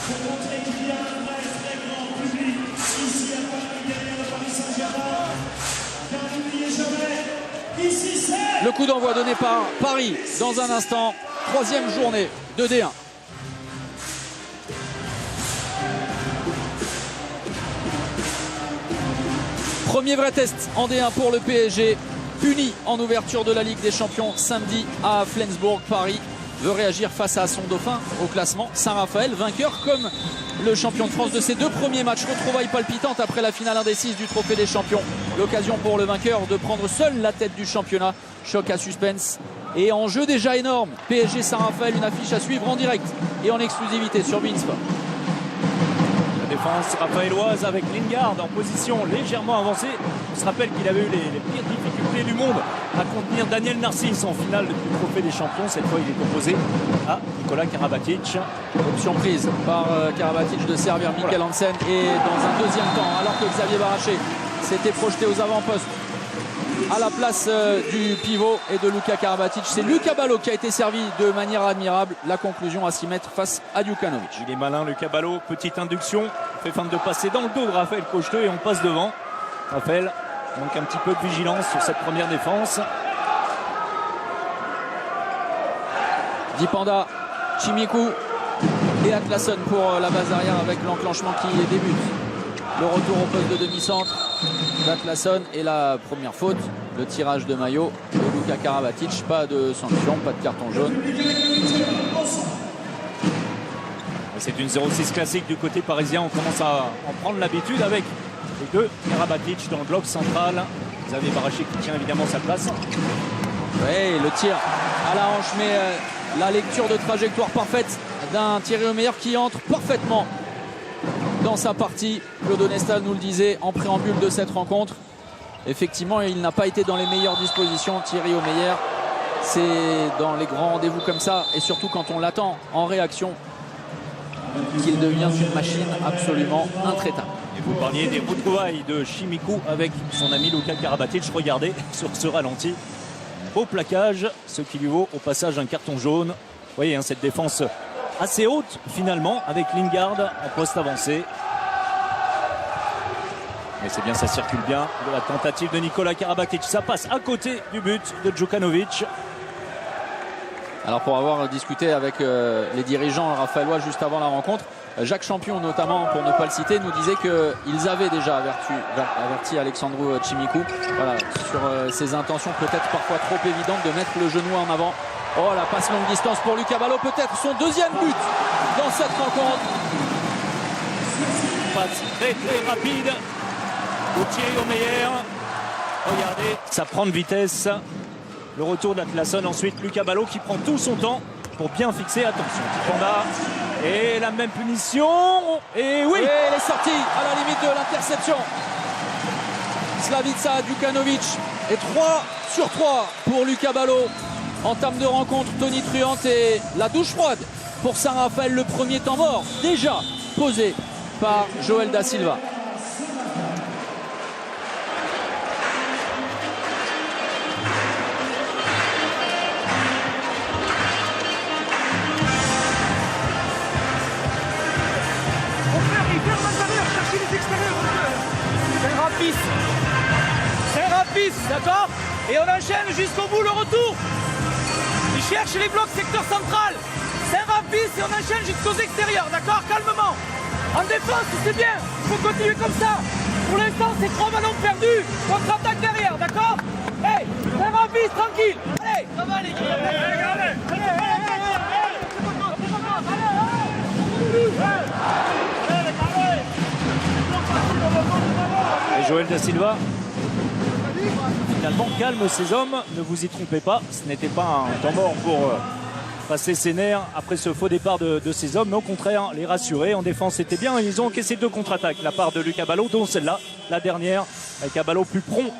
pour montrer qu'il y a un très très grand public ici à Paris, derrière le Paris Saint-Germain. Car n'oubliez jamais, ici c'est... Le coup d'envoi donné par Paris dans un instant. 3e journée de D1. Premier vrai test en D1 pour le PSG. Puni en ouverture de la Ligue des Champions samedi à Flensburg. Paris veut réagir face à son dauphin au classement. Saint-Raphaël, vainqueur comme le champion de France de ses 2 premiers matchs. Retrouvailles palpitantes après la finale indécise du Trophée des Champions. L'occasion pour le vainqueur de prendre seul la tête du championnat. Choc à suspense et enjeu déjà énorme. PSG Saint-Raphaël, une affiche à suivre en direct et en exclusivité sur beIN Sport. La défense raphaéloise avec Lingard en position légèrement avancée. On se rappelle qu'il avait eu les pires difficultés du monde à contenir Daniel Narcisse en finale du Trophée des Champions. Cette fois, il est opposé à Nikola Karabatic. Option prise par Karabatic de servir Mikkel Hansen. Et dans un deuxième temps, alors que Xavier Baraché s'était projeté aux avant-postes à la place du pivot et de Luka Karabatic, c'est Luka Ballot qui a été servi de manière admirable. La conclusion à s'y mettre face à Djukanovic. Il est malin, Luka Ballot. Petite induction, fait feinte de passer dans le dos de Raphaël Cocheteux et on passe devant. Raphaël manque un petit peu de vigilance sur cette première défense. Dipanda, Chimikou et Atlasson pour la base arrière avec l'enclenchement qui débute. Le retour au poste de demi-centre d'Atlasson et la première faute, le tirage de maillot de Luka Karabatic. Pas de sanction, pas de carton jaune. C'est une 0-6 classique du côté parisien. On commence à en prendre l'habitude avec les deux. Karabatic dans le bloc central. Xavier Baraché qui tient évidemment sa place. Oui, le tir à la hanche, mais la lecture de trajectoire parfaite d'un Thierry Omeyer qui entre parfaitement dans sa partie. Claude Onesta nous le disait en préambule de cette rencontre. Effectivement, il n'a pas été dans les meilleures dispositions, Thierry Omeyer. C'est dans les grands rendez-vous comme ça, et surtout quand on l'attend en réaction, qu'il devient une machine absolument intraitable. Et vous parliez des retrouvailles de Chimikou avec son ami Luka Karabatic. Regardez sur ce ralenti. Beau plaquage, ce qui lui vaut au passage un carton jaune. Vous voyez, hein, cette défense assez haute finalement avec Lingard en poste avancé. Mais c'est bien, ça circule bien. De la tentative de Nikola Karabatic, ça passe à côté du but de Djukanovic. Alors pour avoir discuté avec les dirigeants raphaélois juste avant la rencontre, Jacques Champion notamment, pour ne pas le citer, nous disait qu'ils avaient déjà averti Alexandru Chimikou, voilà, sur ses intentions peut-être parfois trop évidentes de mettre le genou en avant. Oh, la passe longue distance pour Luka Ballot, peut-être son 2e but dans cette rencontre. Passe très très rapide pour Thierry Omeyer. Regardez, ça prend de vitesse. Le retour d'Atlasson, ensuite Luka Ballot qui prend tout son temps pour bien fixer. Attention, Dipanda. Et la même punition. Et oui, et elle est sortie à la limite de l'interception. Slavica Djukanovic. Et 3/3 pour Luka Ballot. Entame de rencontre, Tony Truant et la douche froide pour Saint-Raphaël. Le premier temps mort déjà posé par Joël Da Silva. C'est rapide, d'accord? Et on enchaîne jusqu'au bout le retour. Il cherche les blocs secteur central. C'est rapide et on enchaîne jusqu'aux extérieurs, d'accord? Calmement. En défense, c'est bien. Il faut continuer comme ça. Pour l'instant, c'est 3 ballons perdus. Contre-attaque derrière, d'accord? Hey, c'est rapide, tranquille. Allez, ça va les gars. Et Joël Da Silva finalement calme ses hommes. Ne vous y trompez pas, ce n'était pas un temps mort pour passer ses nerfs après ce faux départ de ses hommes, mais au contraire les rassurer. En défense c'était bien, ils ont encaissé 2 contre-attaques de la part de Luka Ballot, dont celle-là, la dernière, avec un ballot plus prompt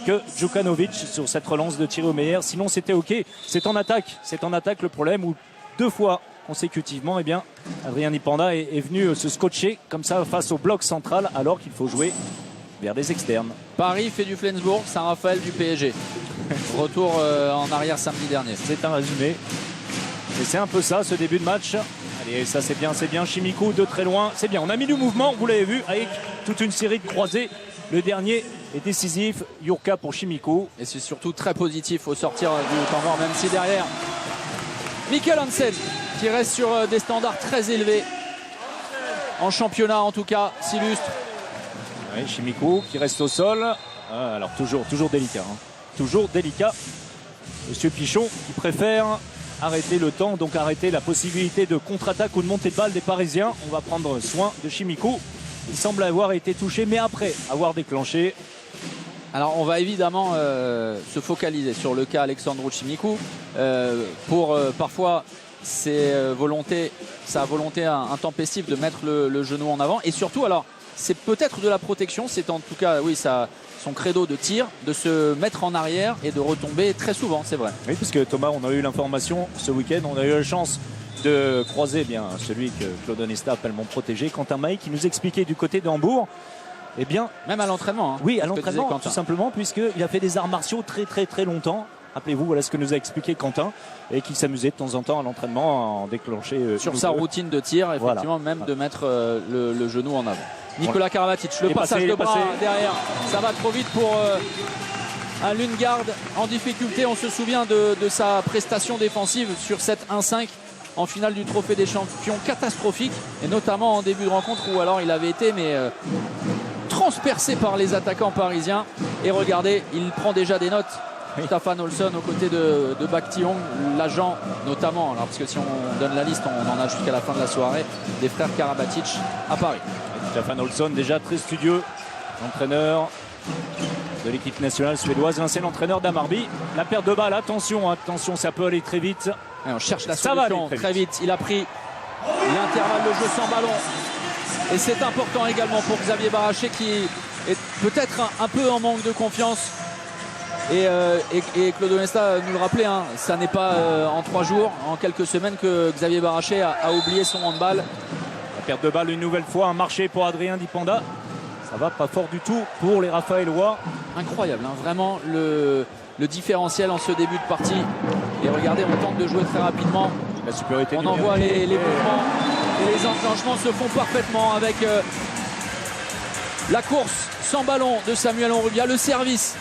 que Djukanovic sur cette relance de Thierry Omeyer. Sinon c'était ok, c'est en attaque le problème, où 2 fois consécutivement, eh bien, Adrien Dipanda est venu se scotcher comme ça face au bloc central, alors qu'il faut jouer vers les externes. Paris fait du Flensburg, Saint-Raphaël du PSG. Retour en arrière samedi dernier. C'est un résumé. Et c'est un peu ça, ce début de match. Allez, ça c'est bien Chimico de très loin, c'est bien. On a mis du mouvement, vous l'avez vu, avec toute une série de croisés. Le dernier est décisif, Jurka pour Chimico. Et c'est surtout très positif au sortir du temps mort, même si derrière, Mikkel Hansen qui reste sur des standards très élevés. En championnat en tout cas, s'illustre. Oui, Chimico qui reste au sol. Ah, alors toujours délicat. Toujours délicat. Monsieur Pichon qui préfère arrêter le temps, donc arrêter la possibilité de contre-attaque ou de montée de balle des Parisiens. On va prendre soin de Chimico. Il semble avoir été touché, mais après avoir déclenché. Alors on va évidemment se focaliser sur le cas Alexandru Chimicu pour parfois sa volonté intempestive de mettre le genou en avant, et surtout alors c'est peut-être de la protection, c'est en tout cas oui son credo de tir, de se mettre en arrière et de retomber très souvent, c'est vrai. Oui, parce que Thomas, on a eu l'information ce week-end, on a eu la chance de croiser celui que Claude Onesta appelle mon protégé, Quentin Maille, qui nous expliquait du côté de Hambourg. Eh bien, même à l'entraînement. Hein, oui, à l'entraînement, tout simplement, puisqu'il a fait des arts martiaux très longtemps. Rappelez-vous, voilà ce que nous a expliqué Quentin, et qu'il s'amusait de temps en temps à l'entraînement à en déclencher. Sur sa routine de tir, effectivement, même de mettre le genou en avant. Nicolas Karabatic, le passage de bras derrière, ça va trop vite pour un Lundgaard en difficulté. On se souvient de sa prestation défensive sur cette 1-5 en finale du Trophée des Champions, catastrophique, et notamment en début de rencontre où alors il avait été transpercé par les attaquants parisiens. Et regardez, il prend déjà des notes. Staffan Olsson aux côtés de Bak Ti-Hong, l'agent notamment, alors parce que si on donne la liste, on en a jusqu'à la fin de la soirée, des frères Karabatic à Paris. Staffan Olsson déjà très studieux, entraîneur de l'équipe nationale suédoise, l'ancien entraîneur d'Amarby. La perte de balle, attention, ça peut aller très vite. Et on cherche la solution très vite. Il a pris l'intervalle de jeu sans ballon. Et c'est important également pour Xavier Baraché, qui est peut-être un peu en manque de confiance. Et Claude Onesta nous le rappelait, ça n'est pas en 3 jours, en quelques semaines que Xavier Baraché a oublié son handball. La perte de balle une nouvelle fois, un marché pour Adrien Dipanda. Ça va pas fort du tout pour les Raphaélois. Incroyable, vraiment le différentiel en ce début de partie. Et regardez, on tente de jouer très rapidement. La supériorité. On envoie les mouvements et les enclenchements se font parfaitement avec la course sans ballon de Samuel Onrubia, le service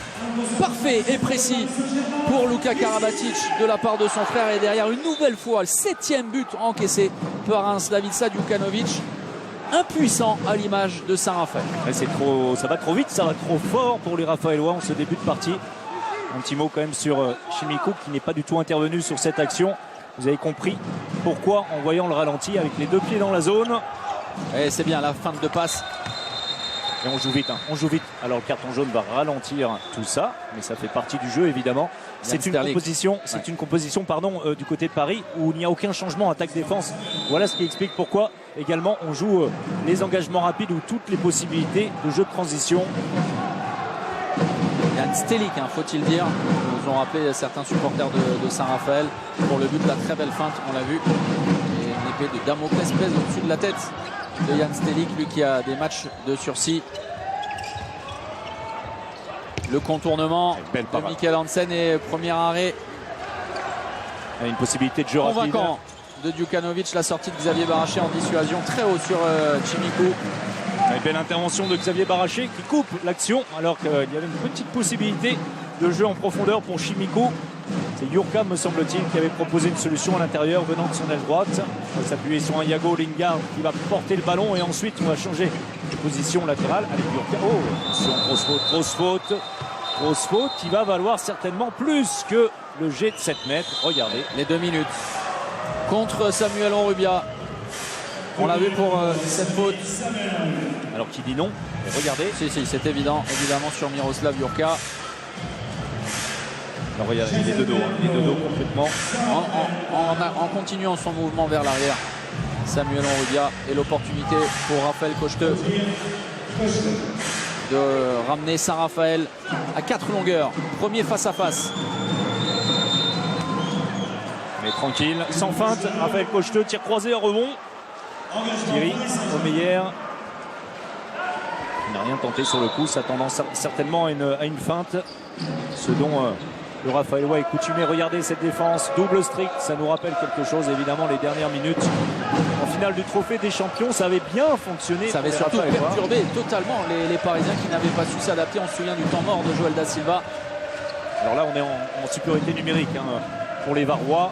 parfait et précis pour Luka Karabatic de la part de son frère, et derrière une nouvelle fois le 7e but encaissé par un Slavica Djukanovic impuissant à l'image de Saint-Raphaël. Ça va trop vite, ça va trop fort pour les Raphaélois en ce début de partie. Un petit mot quand même sur Chimico qui n'est pas du tout intervenu sur cette action. Vous avez compris pourquoi en voyant le ralenti avec les 2 pieds dans la zone. Et c'est bien la fin de passe. Et on joue vite. Alors le carton jaune va ralentir tout ça, mais ça fait partie du jeu évidemment. C'est une composition du côté de Paris où il n'y a aucun changement attaque-défense. Voilà ce qui explique pourquoi également on joue les engagements rapides ou toutes les possibilités de jeu de transition. Yann Stelik, faut-il dire, nous ont rappelé certains supporters de Saint-Raphaël pour le but de la très belle feinte, on l'a vu. Et une épée de Damoclès pèse au-dessus de la tête de Yann Stelik, lui qui a des matchs de sursis. Le contournement de Mikkel Hansen et premier arrêt. Une possibilité de jeu convaincant de Djukanovic, la sortie de Xavier Baraché en dissuasion très haut sur Chimico. Une belle intervention de Xavier Baraché qui coupe l'action alors qu'il y avait une petite possibilité de jeu en profondeur pour Chimico. C'est Jurka, me semble-t-il, qui avait proposé une solution à l'intérieur venant de son aile droite. On va s'appuyer sur un Iago Lundgaard qui va porter le ballon et ensuite on va changer de position latérale. Allez, Jurka, grosse faute qui va valoir certainement plus que le jet de 7 mètres. Regardez. Les 2 minutes contre Samuel Onrubia. On l'a vu pour cette faute. Alors qui dit non, et regardez. Si, c'est évidemment sur Miroslav Jurka. Alors regardez, il est de dos complètement. En continuant son mouvement vers l'arrière, Samuel Onrubia, et l'opportunité pour Raphaël Cocheteux de ramener Saint-Raphaël à 4 longueurs. Premier face-à-face. Mais tranquille, sans feinte, Raphaël Cocheteux, tir croisé, rebond. Thierry Omeyer n'a rien tenté sur le coup, s'attendant certainement à une feinte, ce dont le Raphaélois est coutumé. Regardez cette défense double strict, ça nous rappelle quelque chose évidemment, les dernières minutes En finale du trophée des champions, ça avait bien fonctionné. Ça avait pour surtout Raphaël Loise. perturbé totalement les Parisiens qui n'avaient pas su s'adapter. On se souvient du temps mort de Joël Da Silva. Alors là, on est en supériorité numérique pour les Varois.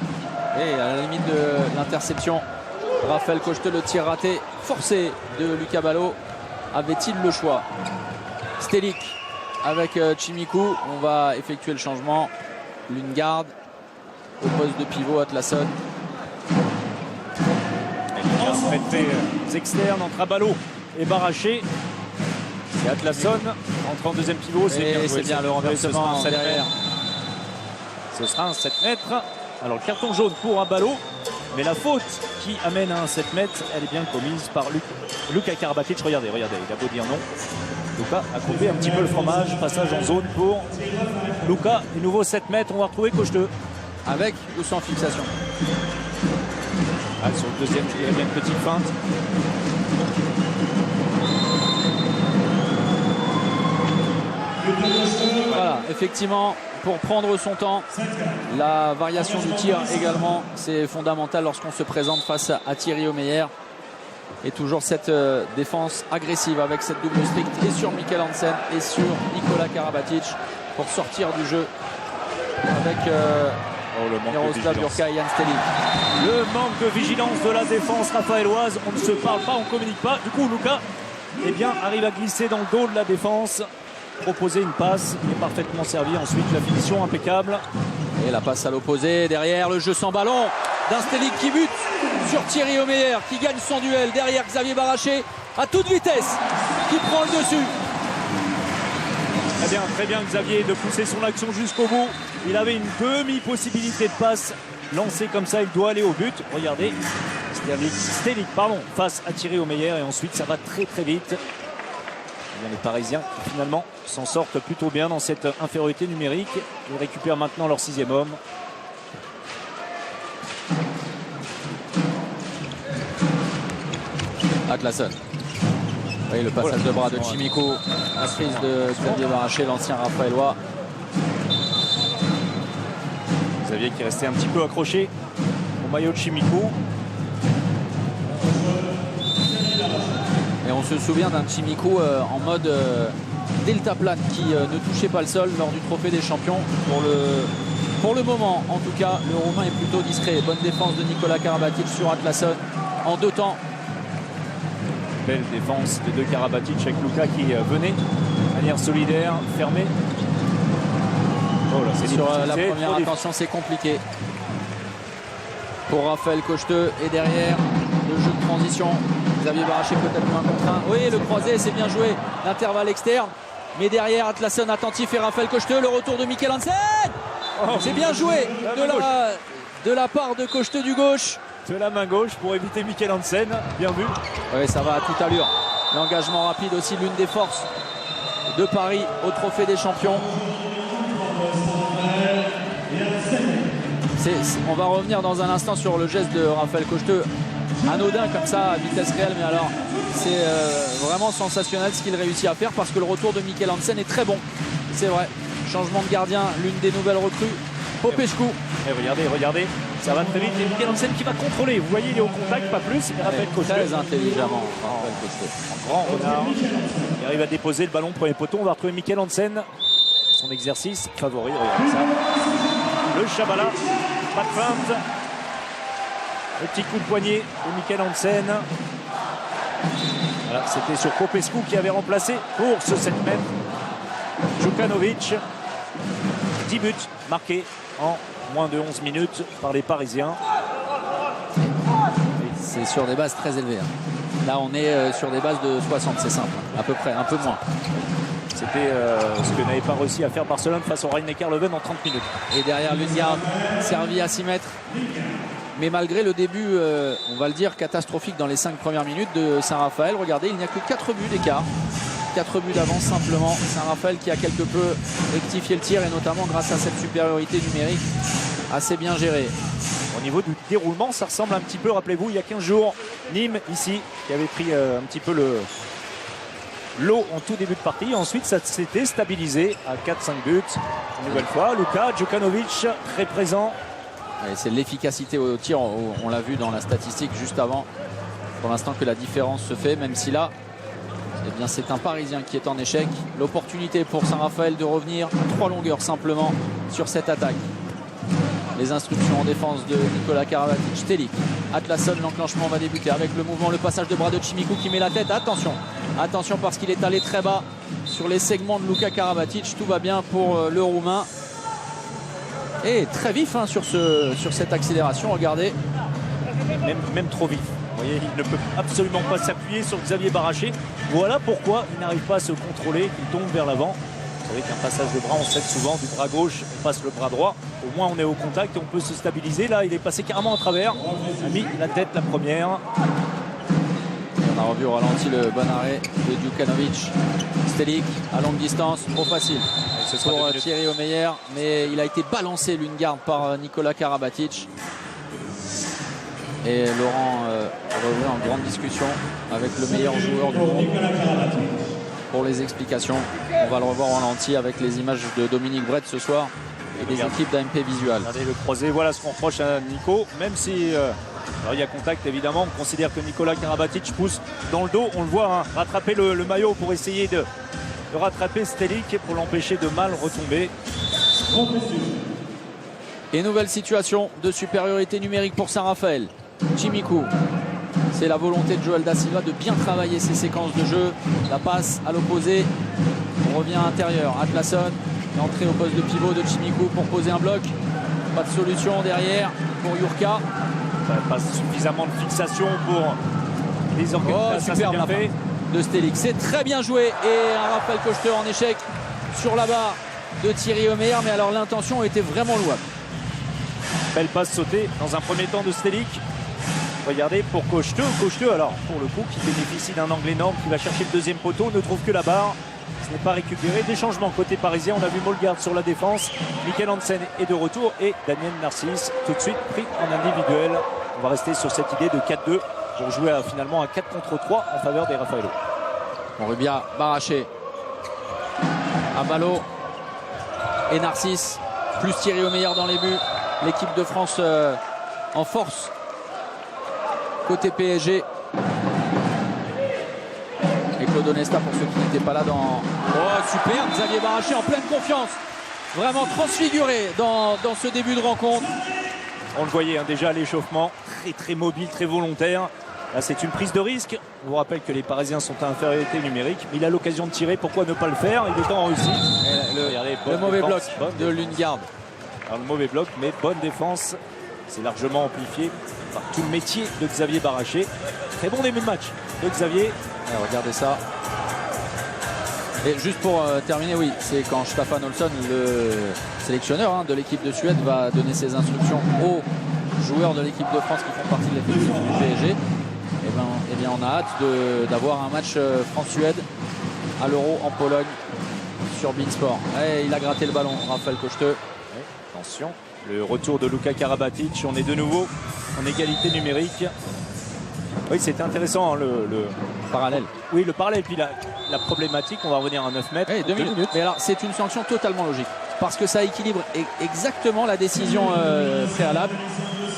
Et à la limite de l'interception, Raphaël Cocheteux, le tir raté forcé de Lucas Ballot. Avait-il le choix? Stelik avec Chimikou. On va effectuer le changement. Lundgaard au poste de pivot, Atlasson. Les externes entre Abalo et Baraché. C'est Atlasson entre en deuxième pivot. C'est bien le renversement derrière. Ce sera un 7 mètres. Alors le carton jaune pour Abalo. Mais la faute qui amène à un 7 mètres, elle est bien commise par Luka Karabatic. Regardez, il a beau dire non. Luka a coupé un petit peu le fromage. Passage en zone pour Luka. Et nouveau 7 mètres, on va retrouver Cocheteux. Avec ou sans fixation? Sur le deuxième, je dirais bien une petite feinte. Voilà, effectivement, pour prendre son temps, la variation du tir également, c'est fondamental lorsqu'on se présente face à Thierry Omeyer. Et toujours cette défense agressive avec cette double stricte et sur Mikkel Hansen et sur Nikola Karabatic pour sortir du jeu avec Miroslav Jurka et Jan Stelik. Le manque de vigilance de la défense raphaéloise. On ne se parle pas, on ne communique pas. Du coup, Luka arrive à glisser dans le dos de la défense, proposer une passe. Il est parfaitement servi. Ensuite, la finition impeccable. Et la passe à l'opposé. Derrière, le jeu sans ballon d'un Stelik qui bute sur Thierry Omeyer, qui gagne son duel. Derrière, Xavier Baraché à toute vitesse, qui prend le dessus. Très bien Xavier de pousser son action jusqu'au bout. Il avait une demi-possibilité de passe. Lancé comme ça, il doit aller au but. Regardez, Stelik face à Thierry Omeyer. Et ensuite, ça va très très vite. Les Parisiens qui finalement s'en sortent plutôt bien dans cette infériorité numérique. Ils récupèrent maintenant leur 6e homme. Atlasson. Oui, le passage de bras de Chimikou, la prise de Xavier Baraché, l'ancien Raphaélois. Xavier qui restait un petit peu accroché au maillot de Chimikou. Et on se souvient d'un Chimikou en mode deltaplane qui ne touchait pas le sol lors du trophée des champions. Pour le moment, en tout cas, le Roumain est plutôt discret. Bonne défense de Nikola Karabatic sur Atlasson en 2 temps. Belle défense des deux Karabatic avec Luka qui venait de manière solidaire, fermée. Oh là, c'est sur la première attention, c'est compliqué pour Raphaël Cocheteux. Et derrière, le jeu de transition, Xavier Baraché peut-être moins contraint. Oui, le croisé, c'est bien joué, l'intervalle externe. Mais derrière, Atlasson attentif et Raphaël Cocheteux, le retour de Mikkel Hansen. C'est bien joué de la part de Cocheteux du gauche. De la main gauche pour éviter Mikkel Hansen, bien vu. Oui, ça va à toute allure. L'engagement rapide aussi, l'une des forces de Paris au trophée des champions. On va revenir dans un instant sur le geste de Raphaël Cocheteux. Anodin comme ça à vitesse réelle, mais alors c'est vraiment sensationnel ce qu'il réussit à faire parce que le retour de Mikkel Hansen est très bon. C'est vrai. Changement de gardien, l'une des nouvelles recrues. Popescu. Et regardez, ça va très vite. Et Mikkel Hansen qui va contrôler. Vous voyez, il est au contact, pas plus. Et Raphaël Cocheteux. Très intelligemment. Raphaël Cocheteux. En grand renard. Il arrive à déposer le ballon premier poteau. On va retrouver Mikkel Hansen. Son exercice favori. Regardez ça. Le Chabala. Pas de feinte. Le petit coup de poignet de Mikkel Hansen. Voilà, c'était sur Popescu qui avait remplacé pour ce 7 mètres. Djukanovic. 10 buts marqués en moins de 11 minutes par les Parisiens. C'est sur des bases très élevées. Là, on est sur des bases de 60, c'est simple. À peu près, un peu moins. C'était ce que n'avait pas réussi à faire Barcelone face au Rhein-Neckar Leuven en 30 minutes. Et derrière Lundgaard, servi à 6 mètres. Mais malgré le début, on va le dire, catastrophique dans les 5 premières minutes de Saint-Raphaël, regardez, il n'y a que 4 buts d'écart. 4 buts d'avance simplement. Saint-Raphaël qui a quelque peu rectifié le tir et notamment grâce à cette supériorité numérique assez bien gérée. Au niveau du déroulement, ça ressemble un petit peu, rappelez-vous, il y a 15 jours, Nîmes ici, qui avait pris un petit peu l'eau en tout début de partie. Ensuite, ça s'était stabilisé à 4-5 buts. Une nouvelle fois, Luka Djukanovic très présent. C'est l'efficacité au tir, on l'a vu dans la statistique juste avant. pour l'instant que la différence se fait, même si là, eh bien, c'est un Parisien qui est en échec. L'opportunité pour Saint-Raphaël de revenir 3 longueurs simplement sur cette attaque. Les instructions en défense de Nikola Karabatic. Stelik, Atlasson, l'enclenchement va débuter avec le mouvement, le passage de bras de Chimiku qui met la tête. Attention, attention parce qu'il est allé très bas sur les segments de Luka Karabatic. Tout va bien pour le Roumain. Et très vif hein, sur cette accélération, regardez. Même trop vif. Vous voyez, il ne peut absolument pas s'appuyer sur Xavier Baraché. Voilà pourquoi il n'arrive pas à se contrôler, il tombe vers l'avant. Vous savez qu'un passage de bras, on sait que souvent du bras gauche, on passe le bras droit. Au moins, on est au contact et on peut se stabiliser. Là, il est passé carrément à travers. Il a mis la tête la première. Et on a revu au ralenti le bon arrêt de Djukanovic. Stelik à longue distance, trop facile pour Thierry Omeyer. Mais il a été balancé l'une garde par Nikola Karabatic. Et Laurent revient en grande discussion avec le meilleur joueur du monde pour les explications. On va le revoir en ralenti avec les images de Dominique Brett ce soir et des équipes d'AMP Visual. Regardez le croisé, voilà ce qu'on reproche à Nico, même si il y a contact évidemment. On considère que Nikola Karabatic pousse dans le dos, on le voit hein, rattraper le maillot pour essayer de rattraper Stelik pour l'empêcher de mal retomber. Et nouvelle situation de supériorité numérique pour Saint-Raphaël. Chimiku, c'est la volonté de Joël Da Silva de bien travailler ses séquences de jeu. La passe à l'opposé, on revient à l'intérieur. Atlasson, l'entrée au poste de pivot de Chimiku pour poser un bloc. Pas de solution derrière pour Jurka. Pas suffisamment de fixation pour les organisations. Superbe la fin de Stelik. C'est très bien joué et un Raphaël Kochter en échec sur la barre de Thierry Omeyer. Mais alors l'intention était vraiment louable. Belle passe sautée dans un premier temps de Stelik. Regardez pour Kochter, alors pour le coup qui bénéficie d'un angle énorme, qui va chercher le deuxième poteau, ne trouve que la barre. Ce n'est pas récupéré. Des changements côté parisien. On a vu Molgard sur la défense. Michael Hansen est de retour et Daniel Narcisse tout de suite pris en individuel. On va rester sur cette idée de 4-2 pour jouer finalement à 4 contre 3 en faveur des Raffaello. Rubia, Baraché, Abalo et Narcisse, plus Thierry Omeyer dans les buts. L'équipe de France en force côté PSG. Et Claude Onesta pour ceux qui n'étaient pas là dans... Oh super, Xavier Baraché en pleine confiance. Vraiment transfiguré dans ce début de rencontre. On le voyait hein, déjà à l'échauffement, très mobile, très volontaire. Là c'est une prise de risque. Je vous rappelle que les Parisiens sont à infériorité numérique. Mais il a l'occasion de tirer, pourquoi ne pas le faire? Il est en Russie. Le mauvais bloc de Lundgaard. Alors le mauvais bloc, mais bonne défense. C'est largement amplifié par tout le métier de Xavier Baraché. Très bon début de match de Xavier. Alors, regardez ça. Et juste pour terminer, oui, c'est quand Staffan Olsson, le sélectionneur hein, de l'équipe de Suède, va donner ses instructions aux joueurs de l'équipe de France qui font partie de l'effectif du PSG. Et bien, on a hâte d'avoir un match France-Suède à l'Euro en Pologne sur Beansport. Et il a gratté le ballon, Raphaël Kochter. Oui, attention, le retour de Luka Karabatic. On est de nouveau en égalité numérique. Oui, c'était intéressant hein, le parallèle. Oui, le parallèle. Puis la problématique, on va revenir à 9 mètres. Oui, 2 minutes. Mais alors, c'est une sanction totalement logique. Parce que ça équilibre exactement la décision préalable.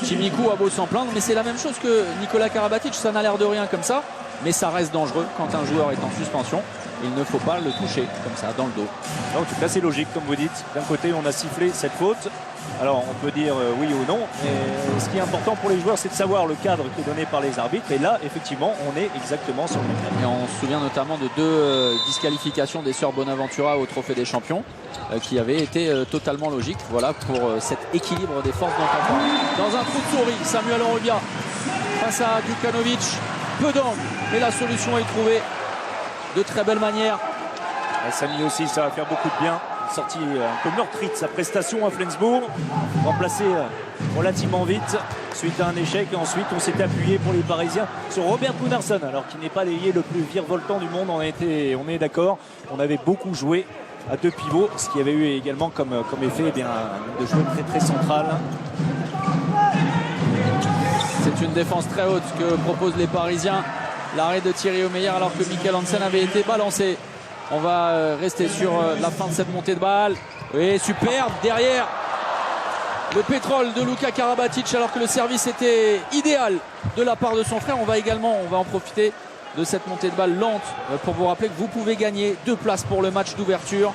Chimiku a beau s'en plaindre, mais c'est la même chose que Nikola Karabatic. Ça n'a l'air de rien comme ça, mais ça reste dangereux quand un joueur est en suspension. Il ne faut pas le toucher comme ça, dans le dos. En tout cas, c'est logique, comme vous dites. D'un côté, on a sifflé cette faute. Alors, on peut dire oui ou non. Mais ce qui est important pour les joueurs, c'est de savoir le cadre qui est donné par les arbitres. Et là, effectivement, on est exactement sur le même cadre. Et on se souvient notamment de 2 disqualifications des sœurs Bonaventura au Trophée des Champions qui avaient été totalement logiques. Voilà pour cet équilibre des forces dont on parle. Dans un trou de souris, Samuel Rubia face à Djukanovic. Peu d'angle, mais la solution est trouvée de très belle manière. Samy aussi, ça va faire beaucoup de bien. Une sortie un peu meurtrie de sa prestation à Flensbourg. Remplacé relativement vite suite à un échec. Et ensuite, on s'est appuyé pour les Parisiens sur Robert Gunnarsson, alors qu'il n'est pas l'ailier le plus virevoltant du monde. On est d'accord. On avait beaucoup joué à 2 pivots, ce qui avait eu également comme effet eh bien, de jouer très central. C'est une défense très haute que proposent les Parisiens. L'arrêt de Thierry Omeyer alors que Michael Hansen avait été balancé. On va rester sur la fin de cette montée de balle. Oui, superbe derrière. le pétrole de Luka Karabatic alors que le service était idéal de la part de son frère. On va en profiter de cette montée de balle lente pour vous rappeler que vous pouvez gagner 2 places pour le match d'ouverture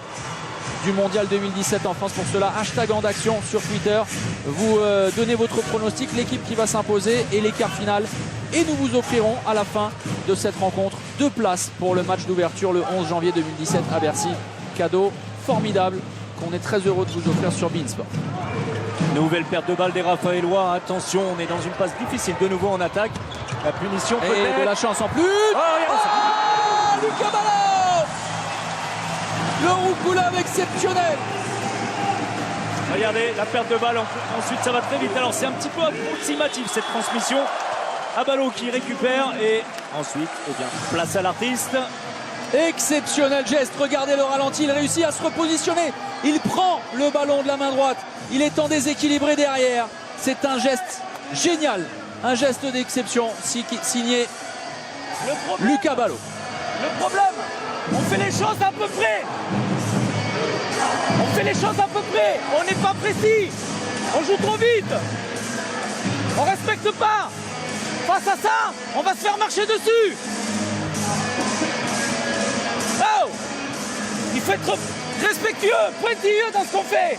du Mondial 2017 en France. Pour cela, hashtag en d'action sur Twitter. Vous donnez votre pronostic, l'équipe qui va s'imposer et les quarts finales. Et nous vous offrirons à la fin de cette rencontre 2 places pour le match d'ouverture le 11 janvier 2017 à Bercy. Cadeau formidable qu'on est très heureux de vous offrir sur beIN Sport. Nouvelle perte de balle des Raphaélois. Attention, on est dans une passe difficile de nouveau en attaque. La punition peut-être. Et de la chance en plus. Luka Balo, le roucoulave exceptionnel. Regardez la perte de balle. Ensuite, ça va très vite. Alors, c'est un petit peu approximatif cette transmission. Abalo qui récupère et ensuite, eh bien, place à l'artiste. Exceptionnel geste. Regardez le ralenti. Il réussit à se repositionner. Il prend le ballon de la main droite. Il est en déséquilibré derrière. C'est un geste génial. Un geste d'exception signé Luka Balo. Le problème, on fait les choses à peu près. On fait les choses à peu près. On n'est pas précis. On joue trop vite. On respecte pas. Face à ça, on va se faire marcher dessus. Oh, il faut être respectueux, pointilleux dans ce qu'on fait.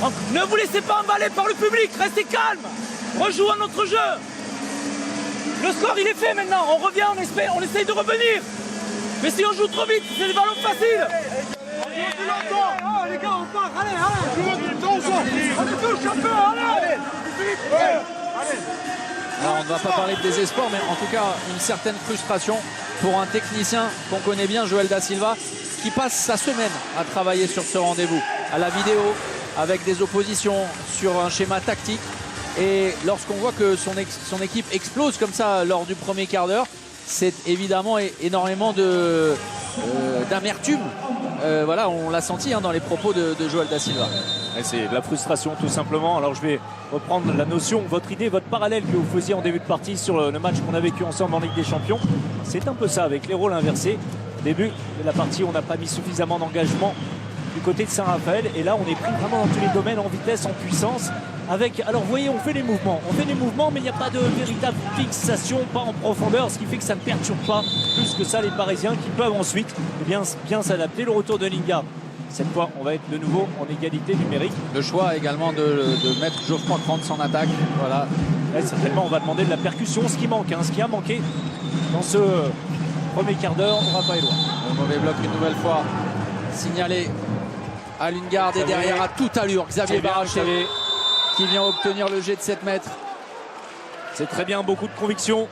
Donc, ne vous laissez pas emballer par le public. Restez calme. Rejoue à notre jeu. Le score, il est fait maintenant. On revient, on essaye de revenir. Mais si on joue trop vite, c'est des ballons faciles. Les gars, on part, allez, on touche un peu, allez. Alors on ne va pas parler de désespoir, mais en tout cas une certaine frustration pour un technicien qu'on connaît bien, Joël Da Silva, qui passe sa semaine à travailler sur ce rendez-vous, à la vidéo, avec des oppositions sur un schéma tactique. Et lorsqu'on voit que son équipe explose comme ça lors du premier quart d'heure, c'est évidemment énormément d'amertume. Voilà, on l'a senti dans les propos de Joël Da Silva. C'est de la frustration tout simplement. Alors je vais reprendre la notion, votre idée, votre parallèle que vous faisiez en début de partie sur le match qu'on a vécu ensemble en Ligue des Champions. C'est un peu ça avec les rôles inversés. Au début de la partie, on n'a pas mis suffisamment d'engagement du côté de Saint-Raphaël. Et là, on est pris vraiment dans tous les domaines, en vitesse, en puissance. Alors vous voyez, on fait les mouvements, mais il n'y a pas de véritable fixation, pas en profondeur, ce qui fait que ça ne perturbe pas plus que ça les Parisiens qui peuvent ensuite bien s'adapter. Le retour de Lingard. Cette fois, on va être de nouveau en égalité numérique. Le choix également de mettre Geoffroy Krantz en attaque. Voilà. Et certainement, on va demander de la percussion, ce qui manque, ce qui a manqué dans ce premier quart d'heure au Raphaëlois. Le mauvais bloc une nouvelle fois signalé à Lingard et derrière à toute allure Xavier Baraché qui vient obtenir le jet de 7 mètres. C'est très bien, beaucoup de conviction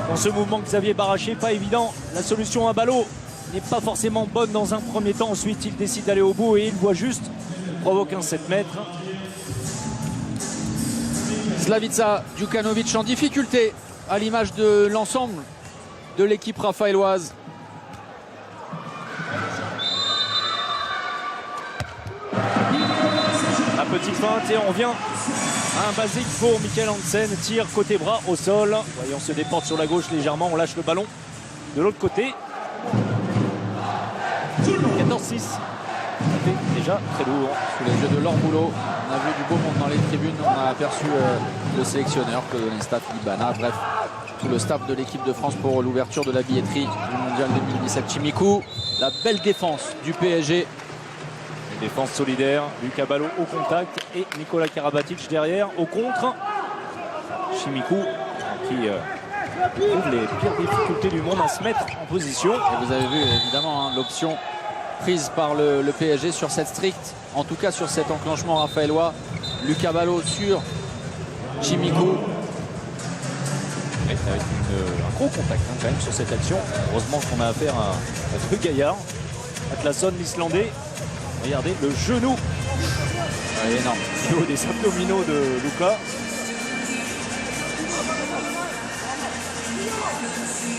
dans ce mouvement Xavier Baraché, pas évident. La solution à Balo n'est pas forcément bonne dans un premier temps. Ensuite, il décide d'aller au bout et il voit juste. Il provoque un 7 mètres. Slavica Djukanovic en difficulté à l'image de l'ensemble de l'équipe raphaéloise. La petite feinte et on vient à un basique pour Mikkel Hansen. Tire côté bras au sol. Voyez, on se déporte sur la gauche légèrement. On lâche le ballon de l'autre côté. 14-6. Ça fait déjà très lourd. Sous les yeux de Laure Boulot, on a vu du beau monde dans les tribunes. On a aperçu le sélectionneur, Claude Onesta, Philippe Bana, bref, tout le staff de l'équipe de France pour l'ouverture de la billetterie du Mondial 2017. Chimikou, la belle défense du PSG. Une défense solidaire. Luka Balo au contact et Nikola Karabatic derrière au contre. Chimikou qui trouve les pires difficultés du monde à se mettre en position. Et vous avez vu évidemment l'option prise par le PSG sur cette stricte, en tout cas sur cet enclenchement raphaélois. Luka Balo sur Chimikou. Avec un gros contact quand même sur cette action. Heureusement qu'on a affaire à deux gaillards. Atlasson, l'Islandais. Regardez le genou. Énorme. Au haut des abdominaux de Luka.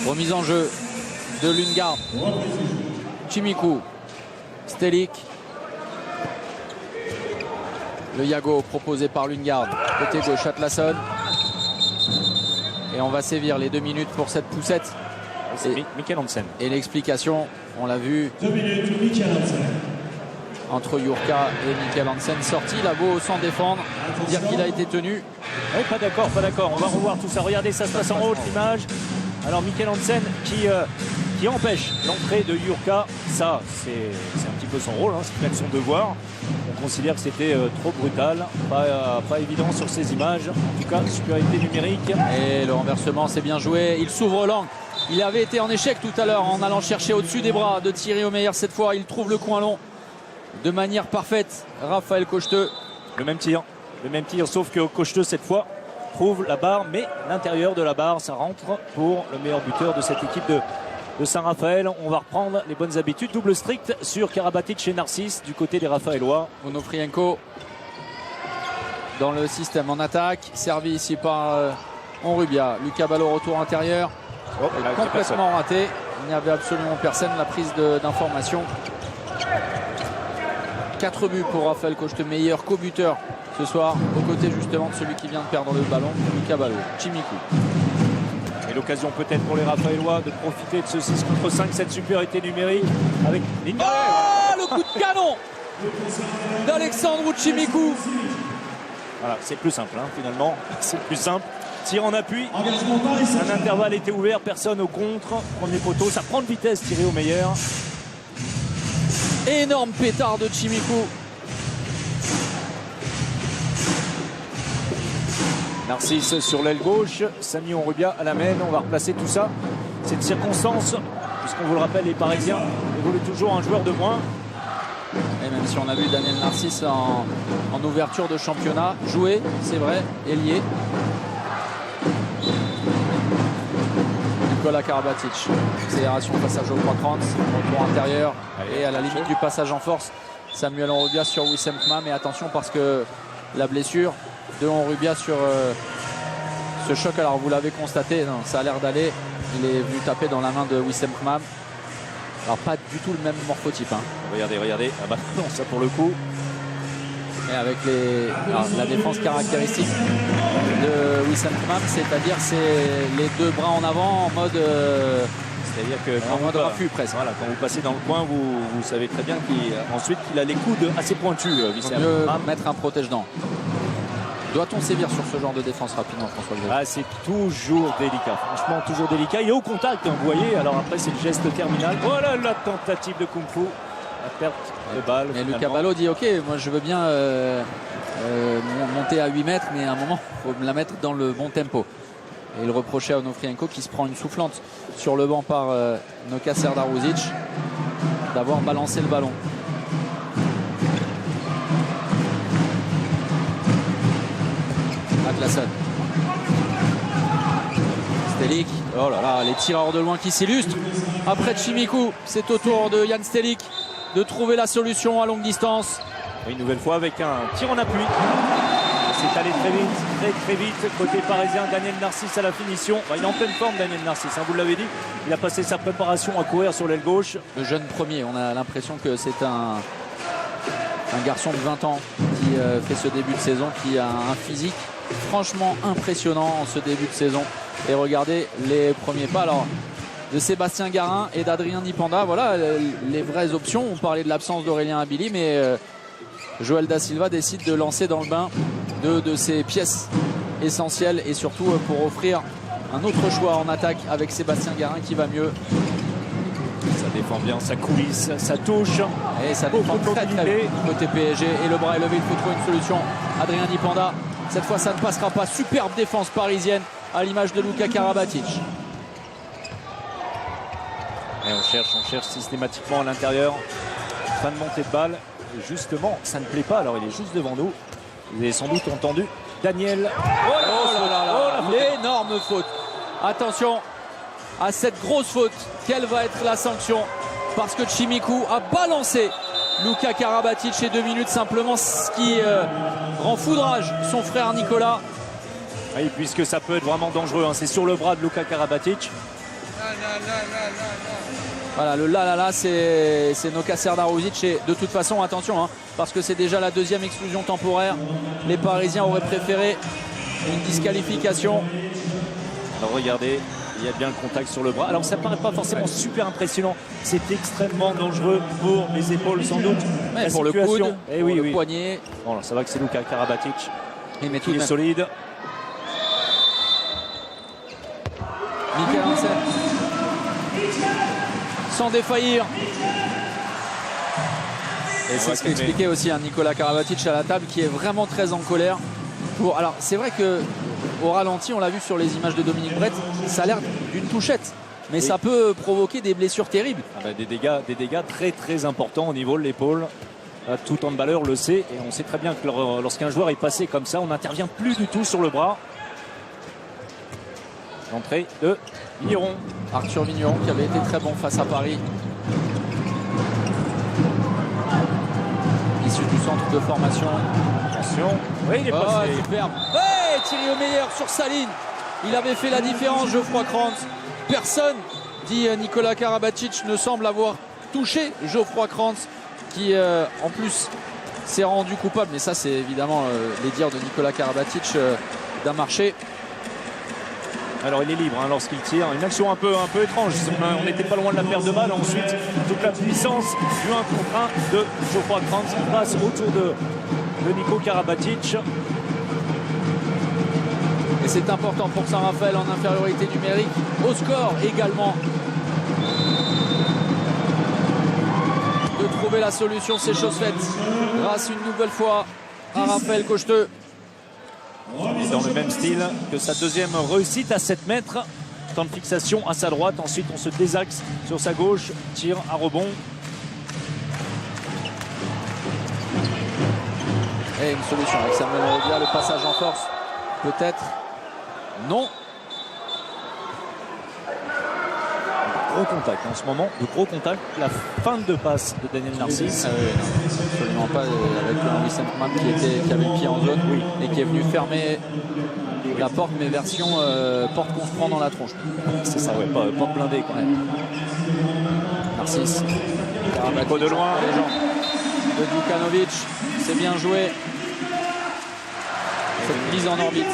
Remise en jeu de Lingard. Chimikou. Stelik. Le Yago proposé par Lingard. Côté gauche, Atlasson. Et on va sévir les 2 minutes pour cette poussette. C'est Mikkel Hansen. Et l'explication, on l'a vu. 2 minutes, Mikkel Hansen. entre Jurka et Mikkel Hansen. Sorti, il a beau sans défendre, dire qu'il a été tenu. Oui, pas d'accord, pas d'accord. On va revoir tout ça. Regardez, ça se passe en haut, l'image. Alors Mikkel Hansen qui empêche l'entrée de Jurka. Ça, c'est un petit peu son rôle, hein, c'est peut-être son devoir. On considère que c'était trop brutal, pas évident sur ces images. En tout cas, supériorité numérique. Et le renversement, c'est bien joué. Il s'ouvre l'angle. Il avait été en échec tout à l'heure en allant chercher au-dessus des bras de Thierry Omeyer. Cette fois, il trouve le coin long de manière parfaite. Raphaël Cocheteux. Le même tir, sauf que Cocheteux cette fois trouve la barre, mais l'intérieur de la barre, ça rentre pour le meilleur buteur de cette équipe de Saint-Raphaël. On va reprendre les bonnes habitudes. Double strict sur Karabatic et Narcisse du côté des Raphaélois. Onofrienko dans le système en attaque, servi ici par Onrubia. Lucas Ballot, retour intérieur. Il a complètement raté. Il n'y avait absolument personne. La prise d'information. 4 buts pour Raphaël Cocheteux, meilleur co-buteur ce soir, aux côtés justement de celui qui vient de perdre le ballon, Lucas Ballot. Chimikou. Et l'occasion peut-être pour les Raphaélois de profiter de ce 6 contre 5, cette supériorité numérique avec ligne. Oh, le coup de canon d'Alexandre Chimikou. Voilà, c'est plus simple hein, finalement, c'est plus simple. Tir en appui, Engagement Paris un Saint-Germain. intervalle était ouvert, personne au contre, premier poteau, ça prend de vitesse, tiré au meilleur. Énorme pétard de Chimikou. Narcisse sur l'aile gauche, Samy Onrubia à la main. On va replacer tout ça. Cette circonstance, puisqu'on vous le rappelle, les Parisiens évoluent toujours un joueur de moins. Et même si on a vu Daniel Narcisse en ouverture de championnat jouer, c'est vrai, ailier. Nicolas Karabatic, accélération, passage au 3-30, retour intérieur. Et à la limite du passage en force, Samuel Onrubia sur Wissem Kmam. Et attention parce que la blessure de Onrubia sur ce choc, alors vous l'avez constaté, non, ça a l'air d'aller. Il est venu taper dans la main de Wissem Kmam. Alors pas du tout le même morphotype. Hein. Regardez. Ah bah non, ça pour le coup. Et avec la défense caractéristique de Wissem Kmam, c'est-à-dire c'est les deux bras en avant en mode C'est-à-dire que en mode raffut presque. Voilà, quand vous passez dans le coin, vous savez très bien qu'il a les coudes assez pointus. Il vaut mieux mettre un protège-dents. Doit-on sévir sur ce genre de défense rapidement, François Xavier ? Ah, c'est toujours délicat, franchement toujours délicat. Et au contact, hein, vous voyez, alors après c'est le geste terminal. Voilà la tentative de Kung Fu, la perte de balle. Mais Lucas Ballot dit ok, moi je veux bien monter à 8 mètres, mais à un moment il faut me la mettre dans le bon tempo. Et il reprochait à Onofrienko qui se prend une soufflante sur le banc par Noka Serdaruzic d'avoir balancé le ballon. Atlason. Stelik. Oh là là, les tireurs de loin qui s'illustrent. Après Chimikou, c'est au tour de Jan Stelik de trouver la solution à longue distance. Et une nouvelle fois avec un tir en appui. C'est allé très vite. Côté parisien, Daniel Narcisse à la finition. Il est en pleine forme, Daniel Narcisse, hein, vous l'avez dit. Il a passé sa préparation à courir sur l'aile gauche. Le jeune premier, on a l'impression que c'est un garçon de 20 ans qui fait ce début de saison, qui a un physique franchement impressionnant en ce début de saison. Et regardez les premiers pas alors de Sébastien Garin et d'Adrien Nipanda. Voilà les vraies options. On parlait de l'absence d'Aurélien Abili, mais Joël Da Silva décide de lancer dans le bain deux de ses pièces essentielles et surtout pour offrir un autre choix en attaque avec Sébastien Garin qui va mieux. Ça défend bien, ça coulisse, ça touche. Et ça défend très bien côté PSG. Et le bras est levé, il faut trouver une solution. Adrien Nipanda, cette fois ça ne passera pas. Superbe défense parisienne à l'image de Luka Karabatic. Et on cherche systématiquement à l'intérieur. Fin de montée de balle. Et justement, ça ne plaît pas. Alors il est juste devant nous. Vous avez sans doute entendu Daniel. Oh là là, l'énorme faute. Attention à cette grosse faute. Quelle va être la sanction? Parce que Chimikou a balancé Luka Karabatic et 2 minutes simplement, ce qui rend foudrage son frère Nicolas. Oui, puisque ça peut être vraiment dangereux. Hein. C'est sur le bras de Luka Karabatic. Voilà, le là, c'est Noka Serdaruzic. Et de toute façon, attention, hein, parce que c'est déjà la 2e exclusion temporaire. Les Parisiens auraient préféré une disqualification. Alors regardez, il y a bien le contact sur le bras. Alors ça paraît pas forcément super impressionnant. C'est extrêmement dangereux pour les épaules sans doute. Mais pour le coude, et pour oui, le oui. poignet. Bon, alors, ça va que c'est Luka Karabatic Il met tout qui de est même. solide. Michael Hansen. Sans défaillir. Et c'est ce qu'expliquait aussi Nicolas Karabatic à la table, qui est vraiment très en colère. Alors c'est vrai que au ralenti, on l'a vu sur les images de Dominique Brett, ça a l'air d'une touchette, mais ça peut provoquer des blessures terribles. Des dégâts très très importants au niveau de l'épaule. Tout handballeur le sait, et on sait très bien que lorsqu'un joueur est passé comme ça, on n'intervient plus du tout sur le bras. L'entrée de Vigneron. Arthur Vigneron qui avait été très bon face à Paris. Issu du centre de formation. Attention. Oui, il est passé. Superbe. Ouais, Thierry Omeyer sur sa ligne. Il avait fait la différence, Geoffroy Krantz. Personne, dit Nicolas Karabatic, ne semble avoir touché Geoffroy Krantz, qui en plus s'est rendu coupable. Mais ça, c'est évidemment les dires de Nicolas Karabatic d'un marché. Alors il est libre lorsqu'il tire. Une action un peu étrange. On n'était pas loin de la perte de balle. Ensuite, toute la puissance du 1 contre 1 de Geoffroy Krantz qui passe autour de Nico Karabatic. Et c'est important pour Saint-Raphaël en infériorité numérique. Au score également. De trouver la solution, c'est chose faite. Grâce une nouvelle fois à Raphaël Cocheteux. Et dans le même style que sa deuxième réussite à 7 mètres. Temps de fixation à sa droite. Ensuite, on se désaxe sur sa gauche. Tire à rebond. Et une solution avec Samuel Robia. Le passage en force, peut-être. Non. Gros contact en ce moment. De gros contact. La fin de passe de Daniel Narcisse. Absolument pas avec Henri Saint-Man qui avait le pied en zone et qui est venu fermer la porte, mais version porte qu'on se prend dans la tronche. C'est ça, ouais, porte blindée quoi. Ouais. Narcisse. Nico de loin. Les gens de Djukanovic. C'est bien joué. Cette mise en orbite.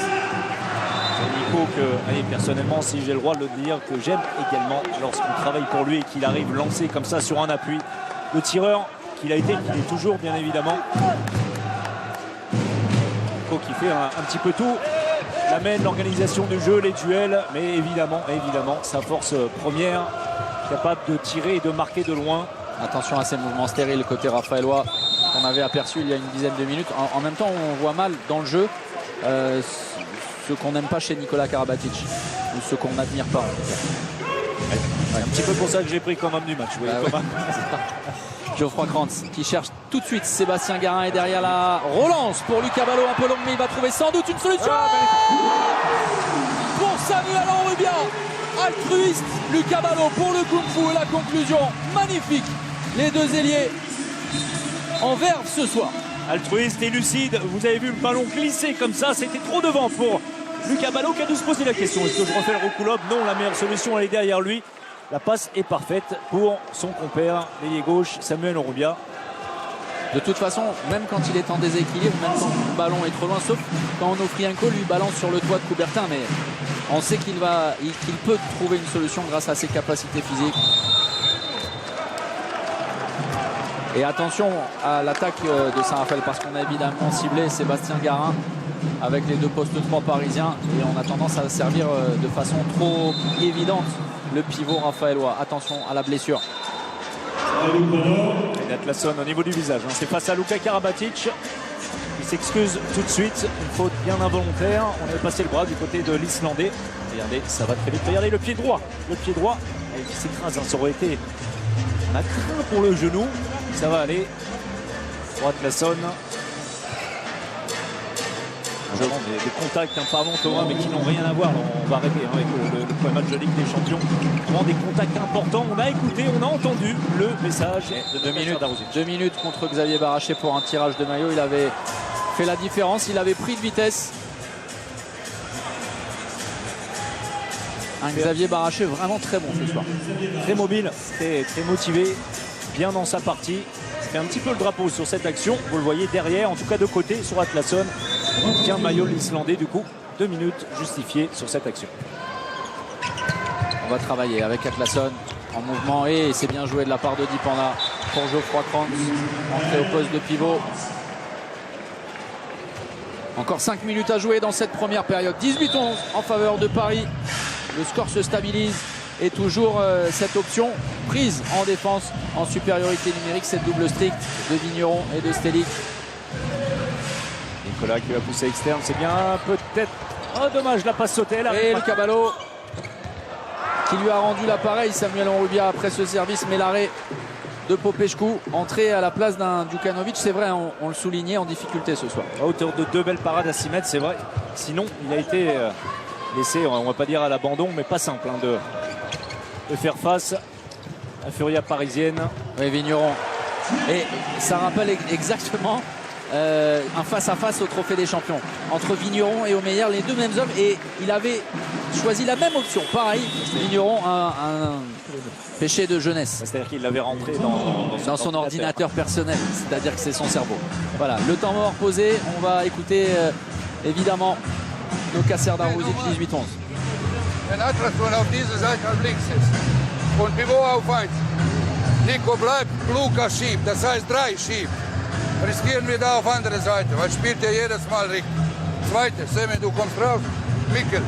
Nico que, personnellement, si j'ai le droit de le dire, que j'aime également lorsqu'on travaille pour lui et qu'il arrive lancé comme ça sur un appui. Le tireur qu'il a été, qu'il est toujours bien évidemment. Nico qui fait un petit peu tout. Il amène l'organisation du jeu, les duels, mais évidemment, sa force première, capable de tirer et de marquer de loin. Attention à ces mouvements stériles côté raphaélois qu'on avait aperçu il y a une dizaine de minutes. En même temps, on voit mal dans le jeu ce qu'on n'aime pas chez Nicolas Karabatic, ou ce qu'on n'admire pas. C'est un petit peu pour ça que j'ai pris comme homme du match. Oui, Geoffroy Krantz qui cherche tout de suite. Sébastien Garin est derrière la relance pour Lucas Ballot, un peu long, mais il va trouver sans doute une solution pour Samuel Enrubia. Altruiste, Lucas Ballot pour le Kung Fu et la conclusion magnifique. Les deux ailiers en verve ce soir. Altruiste et lucide, vous avez vu le ballon glisser comme ça, c'était trop devant pour Lucas Ballot qui a dû se poser la question. Est-ce que je refais le reculob? Non, la meilleure solution elle est derrière lui. La passe est parfaite pour son compère, l'ailier gauche, Samuel Enrubia. De toute façon, même quand il est en déséquilibre, même quand le ballon est trop loin, sauf quand Onofrienko lui balance sur le toit de Coubertin, mais on sait qu'il peut trouver une solution grâce à ses capacités physiques. Et attention à l'attaque de Saint-Raphaël, parce qu'on a évidemment ciblé Sébastien Garin avec les deux postes 3 parisiens, et on a tendance à servir de façon trop évidente le pivot raphaélois. Attention à la blessure. Et Atlasson au niveau du visage. C'est face à Luka Karabatic. Il s'excuse tout de suite. Une faute bien involontaire. On avait passé le bras du côté de l'Islandais. Regardez, ça va très vite. Regardez le pied droit. Le pied droit qui s'écrase. Ça aurait été. On a craint pour le genou. Ça va aller. Pour Atlasson. Des contacts, pardon Thomas, mais qui n'ont rien à voir. On va arrêter avec le premier match de Ligue des Champions. Vraiment des contacts importants. On a écouté, on a entendu le message de 2 minutes. 2 minutes contre Xavier Baraché pour un tirage de maillot. Il avait fait la différence, il avait pris de vitesse. Un Xavier Baraché vraiment très bon ce soir. Très mobile, très motivé, bien dans sa partie. Il fait un petit peu le drapeau sur cette action. Vous le voyez derrière, en tout cas de côté, sur Atlasson. On tient le maillot l'Islandais du coup. 2 minutes justifiées sur cette action. On va travailler avec Atlason en mouvement et c'est bien joué de la part de Dipanda pour Geoffroy Krantz, entré au poste de pivot. Encore 5 minutes à jouer dans cette première période. 18-11 en faveur de Paris. Le score se stabilise et toujours cette option prise en défense en supériorité numérique, cette double strict de Vigneron et de Stelic. Nicolas qui va pousser externe, c'est bien peut-être. Oh dommage, la passe sautée là. Et le Caballo qui lui a rendu l'appareil, Samuel Onrubia, après ce service, mais l'arrêt de Popescu, entré à la place d'un Djukanovic, c'est vrai, on le soulignait, en difficulté ce soir. À hauteur de 2 belles parades à 6 mètres, c'est vrai. Sinon, il a été laissé, on va pas dire à l'abandon, mais pas simple hein, de faire face à la Furia parisienne. Oui, Vigneron. Et ça rappelle exactement un face-à-face au Trophée des Champions entre Vigneron et Omeyer, les deux mêmes hommes, et il avait choisi la même option. Pareil, Vigneron, un péché de jeunesse. C'est-à-dire qu'il l'avait rentré dans son ordinateur personnel, c'est-à-dire que c'est son cerveau. Voilà, le temps mort posé, on va écouter évidemment nos Cacer Darusic, 18-11. Wenn Atlason auf diese Seite auf links ist und Pivot auf 1. Nico bleibt, Luca schiebt, das heißt 3 schiebt. Riskieren wir da auf andere Seite, weil spielt er jedes Mal richtig. Zweite, Semi, du kommst raus. Mikkel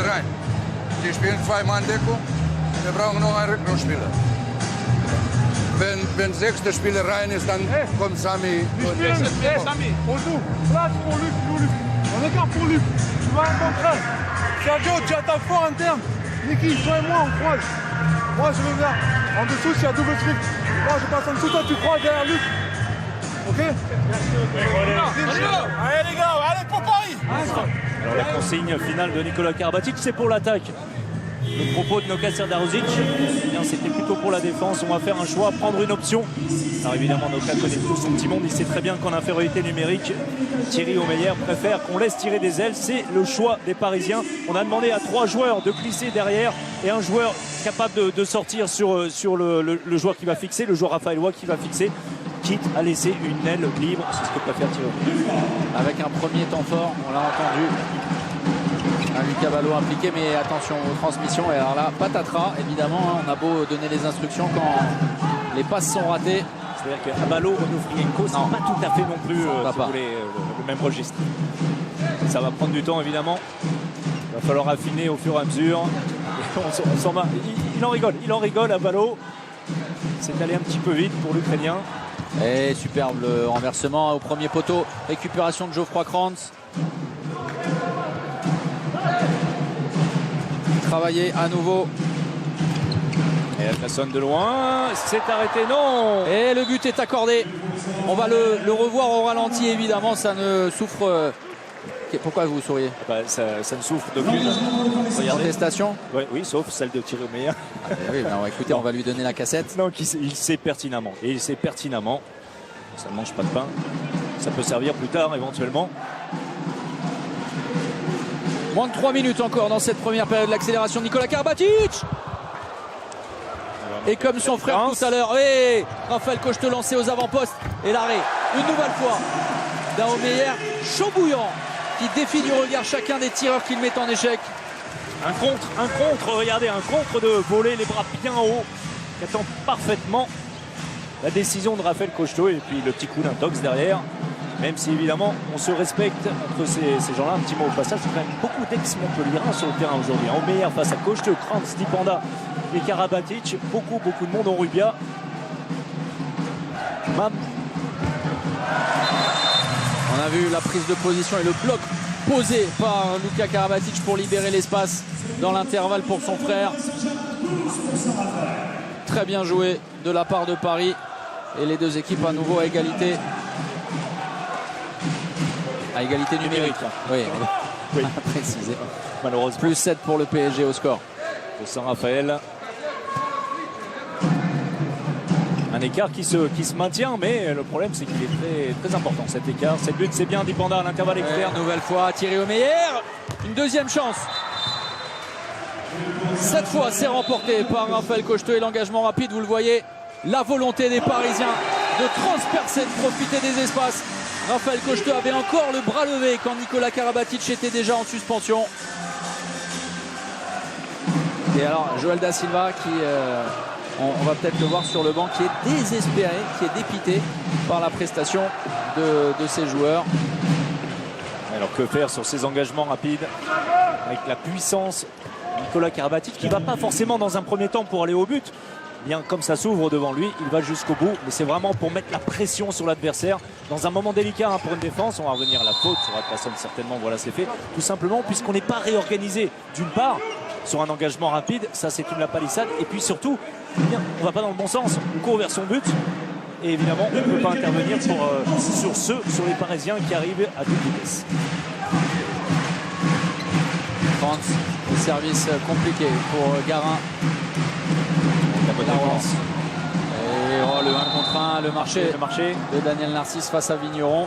rein. Die spielen 2-Mann-Deckung. Wir brauchen noch einen Rückrundenspieler. Wenn 6. Spieler rein ist, dann kommt Sami. Sami, on joue. Place pour Luc, Luc. On écarte pour Luc. Tu vas un bon train. Sergio, tu attaques fort interne. Niki, toi et moi, on croise. Moi, je reviens. En dessous, c'est un double strict. Moi, je passe en dessous, toi, tu crois derrière Luc. Ok? Allez, les gars, allez pour Paris. Alors la consigne finale de Nicolas Karabatic, c'est pour l'attaque. Le propos de nos Cacer Darusic, c'était plutôt pour la défense. On va faire un choix, prendre une option. Alors évidemment, Noka connaît tout son petit monde. Il sait très bien qu'en infériorité numérique, Thierry Omeyer préfère qu'on laisse tirer des ailes. C'est le choix des Parisiens. On a demandé à 3 joueurs de glisser derrière et un joueur capable de sortir sur le joueur qui va fixer, le joueur Raphaëlois qui va fixer, quitte à laisser une aile libre. C'est ce que préfère Thierry. Avec un premier temps fort, on l'a entendu. Un Lucas Ballot impliqué, mais attention aux transmissions. Et alors là, patatras, évidemment, on a beau donner les instructions quand les passes sont ratées. C'est-à-dire qu'à Ballot, Onufrienko, c'est pas tout à fait non plus si vous voulez, le même registre. Ça va prendre du temps, évidemment. Il va falloir affiner au fur et à mesure. On s'en va. Il en rigole à Ballot. C'est allé un petit peu vite pour l'Ukrainien. Et superbe le renversement au premier poteau. Récupération de Geoffroy Krantz. Travailler à nouveau. Et Atlason de loin, c'est arrêté, non. Et le but est accordé. On va le revoir au ralenti, évidemment. Ça ne souffre. Pourquoi vous souriez? Ça ne souffre d'aucune contestation. Oui, sauf celle de Thierry Omeyer. Oui, ben, écoutez, on va lui donner la cassette. Non, il sait pertinemment. Et il sait pertinemment. Ça ne mange pas de pain. Ça peut servir plus tard, éventuellement. Moins de 3 minutes encore dans cette première période. L'accélération de Nicolas Karabatic. Et comme son frère tout à l'heure, Raphaël Cocheteau lancé aux avant-postes. Et l'arrêt, une nouvelle fois, d'un Omeyer chaud bouillant qui défie du regard chacun des tireurs qu'il met en échec. Un contre, regardez, un contre de voler les bras bien haut, qui attend parfaitement la décision de Raphaël Cocheteau et puis le petit coup d'un tox derrière. Même si évidemment on se respecte entre ces gens-là, un petit mot au passage, c'est quand même beaucoup d'ex-Montpelliérains sur le terrain aujourd'hui. Omeyer face à Cocheteau, Krantz, Dipanda et Karabatic, beaucoup de monde en Rubia. On a vu la prise de position et le bloc posé par Luka Karabatic pour libérer l'espace dans l'intervalle pour son frère. Très bien joué de la part de Paris et les deux équipes à nouveau à égalité. À égalité numérique. Oui, oui. Précisé. Malheureusement. Plus 7 pour le PSG au score. De Saint-Raphaël. Un écart qui se maintient, mais le problème c'est qu'il est très important cet écart. Cette lutte, c'est bien Dipanda à l'intervalle externe. Nouvelle fois Thierry Omeyer. Une deuxième chance. Cette fois, c'est remporté par Raphaël Cocheteau et l'engagement rapide, vous le voyez. La volonté des Parisiens de transpercer, de profiter des espaces. Raphaël Cocheteau avait encore le bras levé quand Nicolas Karabatic était déjà en suspension. Et alors Joël Da Silva qui, on va peut-être le voir sur le banc, qui est désespéré, qui est dépité par la prestation de ses joueurs. Alors que faire sur ces engagements rapides avec la puissance Nicolas Karabatic qui ne va pas forcément dans un premier temps pour aller au but. Bien comme ça s'ouvre devant lui, il va jusqu'au bout, mais c'est vraiment pour mettre la pression sur l'adversaire dans un moment délicat pour une défense. On va revenir à la faute sur Atlason certainement, voilà c'est fait, tout simplement puisqu'on n'est pas réorganisé d'une part sur un engagement rapide, ça c'est une la palissade, et puis surtout bien, on va pas dans le bon sens, on court vers son but et évidemment on ne peut pas intervenir sur les Parisiens qui arrivent à toute vitesse. Le service compliqué pour Garin. La relance. Et le 1 contre 1, le marché de Daniel Narcisse face à Vigneron.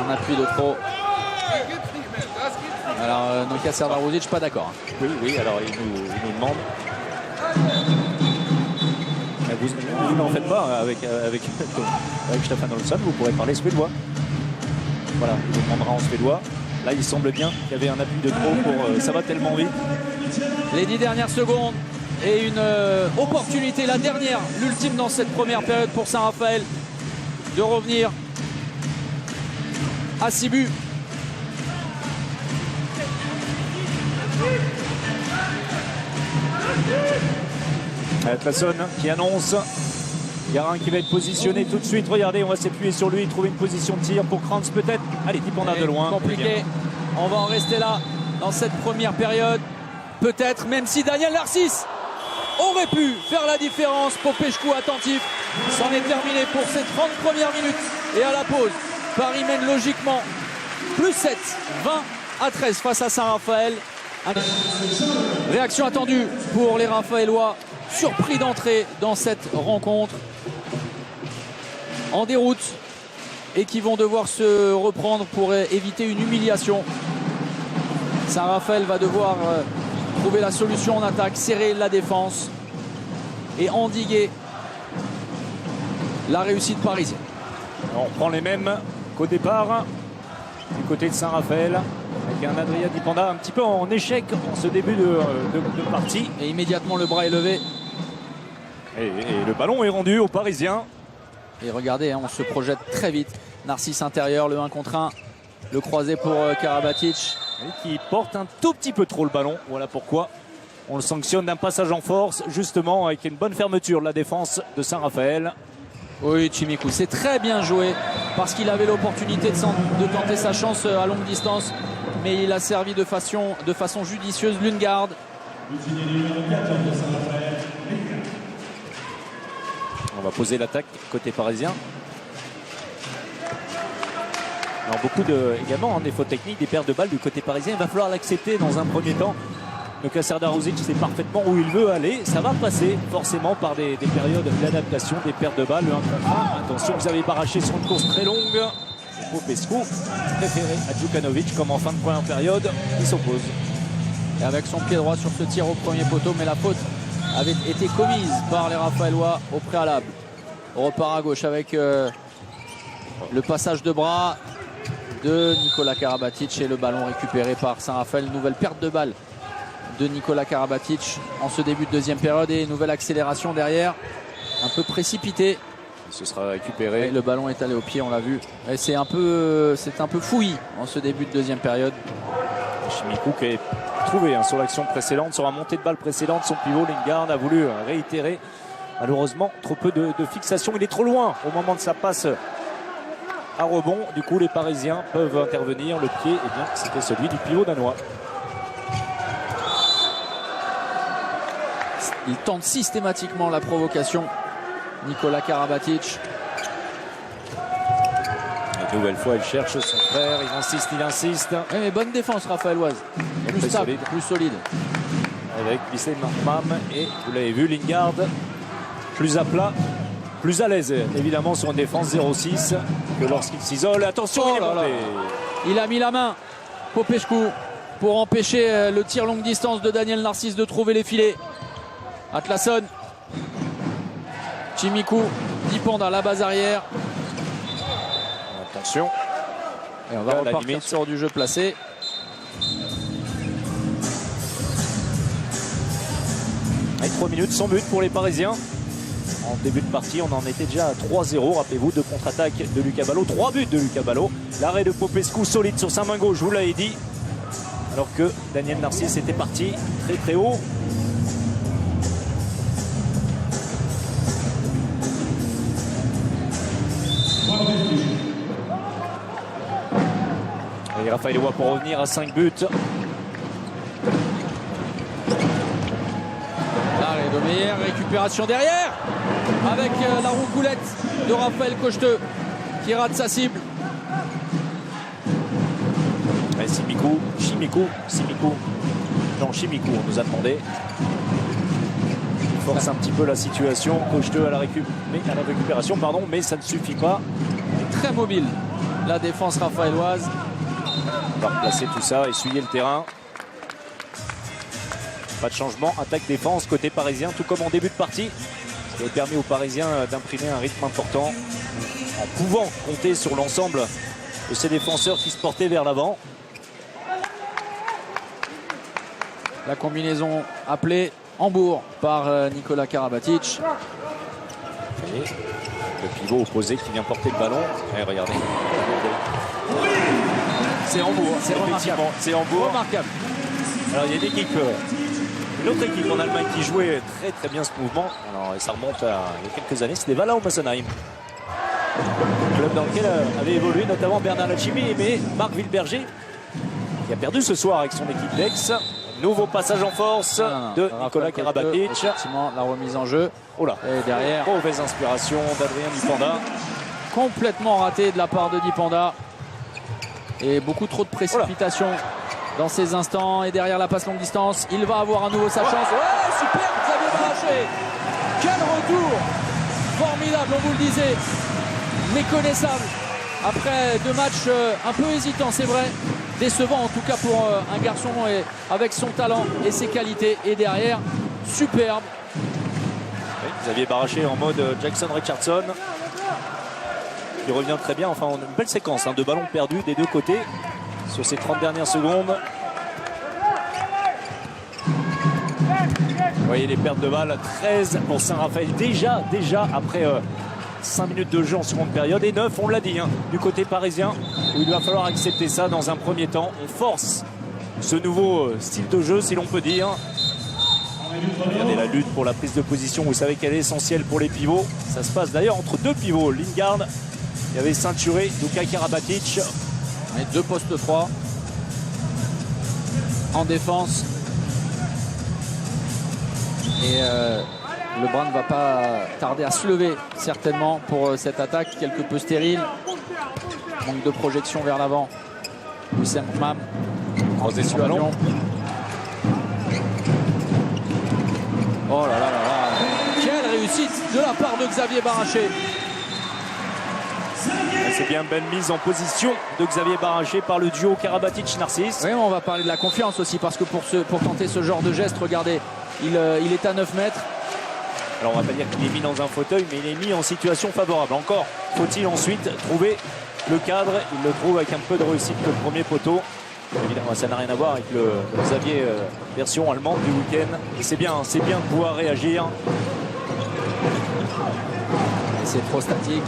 Un appui de trop. Alors Noka Serdarouzic pas d'accord. Oui, alors il nous demande. Vous n'en faites pas avec Stefan Olsson, vous pourrez parler suédois. Voilà, il vous demandera en suédois. Là il semble bien qu'il y avait un appui de trop pour ça va tellement vite. Les 10 dernières secondes. Et une opportunité, la dernière, l'ultime dans cette première période pour Saint-Raphaël de revenir à 6 buts. Atlason qui annonce Garin qui va être positionné tout de suite. Regardez, on va s'appuyer sur lui, trouver une position de tir pour Kranz peut-être. Allez, Dipanda de loin. Compliqué. On va en rester là dans cette première période. Peut-être, même si Daniel Narcisse aurait pu faire la différence. Popescu attentif. C'en est terminé pour ces 30 premières minutes. Et à la pause, Paris mène logiquement plus 7, 20-13 face à Saint-Raphaël. Réaction attendue pour les Raphaélois, surpris d'entrer dans cette rencontre en déroute et qui vont devoir se reprendre pour éviter une humiliation. Saint-Raphaël va devoir trouver la solution en attaque, serrer la défense et endiguer la réussite parisienne. On reprend les mêmes qu'au départ du côté de Saint-Raphaël avec un Adrien Dipanda un petit peu en échec en ce début de partie. Et immédiatement le bras est levé. Et le ballon est rendu aux Parisiens. Et regardez, on se projette très vite. Narcisse intérieur, le 1 contre 1. Le croisé pour Karabatic. Qui porte un tout petit peu trop le ballon. Voilà pourquoi on le sanctionne d'un passage en force, justement avec une bonne fermeture de la défense de Saint-Raphaël. Oui, Chimikou, c'est très bien joué parce qu'il avait l'opportunité de tenter sa chance à longue distance. Mais il a servi de façon judicieuse Lundgaard. On va poser l'attaque côté parisien. Alors beaucoup également en effort technique, des pertes de balles du côté parisien. Il va falloir l'accepter dans un premier temps. Donc Serdarouzic sait parfaitement où il veut aller. Ça va passer forcément par des périodes d'adaptation, des pertes de balles. Le 1 contre 1. Attention, vous avez barraché sur une course très longue. C'est Popescu, préféré à Djukanovic comme en fin de première période. Il s'oppose. Et avec son pied droit sur ce tir au premier poteau, mais la faute avait été commise par les Raphaélois au préalable. On repart à gauche avec le passage de bras de Nicolas Karabatic et le ballon récupéré par Saint-Raphaël. Nouvelle perte de balle de Nicolas Karabatic en ce début de deuxième période et nouvelle accélération derrière, un peu précipité. Ce sera récupéré. Et le ballon est allé au pied, on l'a vu. Et c'est un peu fouillis en ce début de deuxième période. Chimikou qui est trouvé sur l'action précédente, sur la montée de balle précédente, son pivot Lingard a voulu réitérer. Malheureusement, trop peu de fixation. Il est trop loin au moment de sa passe à rebond. Du coup, les Parisiens peuvent intervenir. Le pied, eh bien, c'était celui du pivot danois. Il tente systématiquement la provocation. Nicolas Karabatic. Une nouvelle fois, il cherche son frère. Il insiste. Oui, mais bonne défense raphaéloise. Plus stable, plus solide. Avec Bissey Marmam et vous l'avez vu, Lingard plus à plat, plus à l'aise évidemment sur une défense 0-6 que lorsqu'il s'isole. Attention, il a mis la main, Popescu, pour empêcher le tir longue distance de Daniel Narcisse de trouver les filets. Atlason, Chimikou, Dipanda à la base arrière. Attention. Et on va repartir sur du jeu placé. Et 3 minutes sans but pour les Parisiens. En début de partie, on en était déjà à 3-0. Rappelez-vous, 2 contre-attaques de Lucas Ballot, 3 buts de Lucas Ballot. L'arrêt de Popescu solide sur sa main gauche, je vous l'avais dit. Alors que Daniel Narcisse était parti très très haut. Et Raphaël Leroy pour revenir à 5 buts. L'arrêt d'Omer, récupération derrière avec la roucoulette de Raphaël Cocheteux qui rate sa cible. Et Chimikou, on nous a demandé. Il force un petit peu la situation. Cocheteux à la récupération, mais ça ne suffit pas. Très mobile la défense raphaéloise. On va replacer tout ça, essuyer le terrain. Pas de changement, attaque-défense côté parisien, tout comme en début de partie. Ce qui a permis aux Parisiens d'imprimer un rythme important en pouvant compter sur l'ensemble de ces défenseurs qui se portaient vers l'avant. La combinaison appelée Hambourg par Nikola Karabatic. Et le pivot opposé qui vient porter le ballon. Et regardez. C'est Hambourg, c'est remarquable. C'est Hambourg. Remarquable. Alors il y a une autre équipe en Allemagne qui jouait très très bien ce mouvement. Alors, ça remonte à il y a quelques années, c'était Walau Massenheim. Club dans lequel avait évolué notamment Bernard Lachimi, mais Marc Wilberger qui a perdu ce soir avec son équipe d'Aix. Nouveau passage en force de Nikola Karabatic. Effectivement, la remise en jeu. Oh là. Et derrière, mauvaise inspiration d'Adrien Dipanda. Complètement raté de la part de Dipanda. Et beaucoup trop de précipitation dans ces instants. Et derrière la passe longue distance, il va avoir à nouveau sa chance. Ouais, super, Xavier Baraché. Quel retour formidable, on vous le disait. Méconnaissable. Après 2 matchs un peu hésitants, c'est vrai. Décevant en tout cas pour un garçon avec son talent et ses qualités. Et derrière, superbe. Oui, Xavier Baraché en mode Jackson Richardson. Il revient très bien. Enfin, une belle séquence de ballons perdus des deux côtés sur ces 30 dernières secondes. Vous voyez les pertes de balles. 13 pour Saint-Raphaël. Déjà après 5 minutes de jeu en seconde période. Et 9, on l'a dit, du côté parisien, où il va falloir accepter ça dans un premier temps. On force ce nouveau style de jeu, si l'on peut dire. Regardez la lutte pour la prise de position. Vous savez qu'elle est essentielle pour les pivots. Ça se passe d'ailleurs entre 2 pivots. Lingard, il y avait ceinturé Luka Karabatic. Et 2 postes 3 en défense. Et Lebrun ne va pas tarder à se lever certainement pour cette attaque quelque peu stérile. Manque de projection vers l'avant. Wissam Mam en situation. Oh là là là là. Quelle réussite de la part de Xavier Baraché. C'est bien belle mise en position de Xavier Baraché par le duo Karabatic-Narcisse. Oui, on va parler de la confiance aussi parce que pour tenter ce genre de geste, regardez, il est à 9 mètres. Alors on va pas dire qu'il est mis dans un fauteuil, mais il est mis en situation favorable. Encore faut-il ensuite trouver le cadre. Il le trouve avec un peu de réussite que le premier poteau. Évidemment, ça n'a rien à voir avec le Xavier version allemande du week-end. Et c'est bien de pouvoir réagir. C'est trop statique.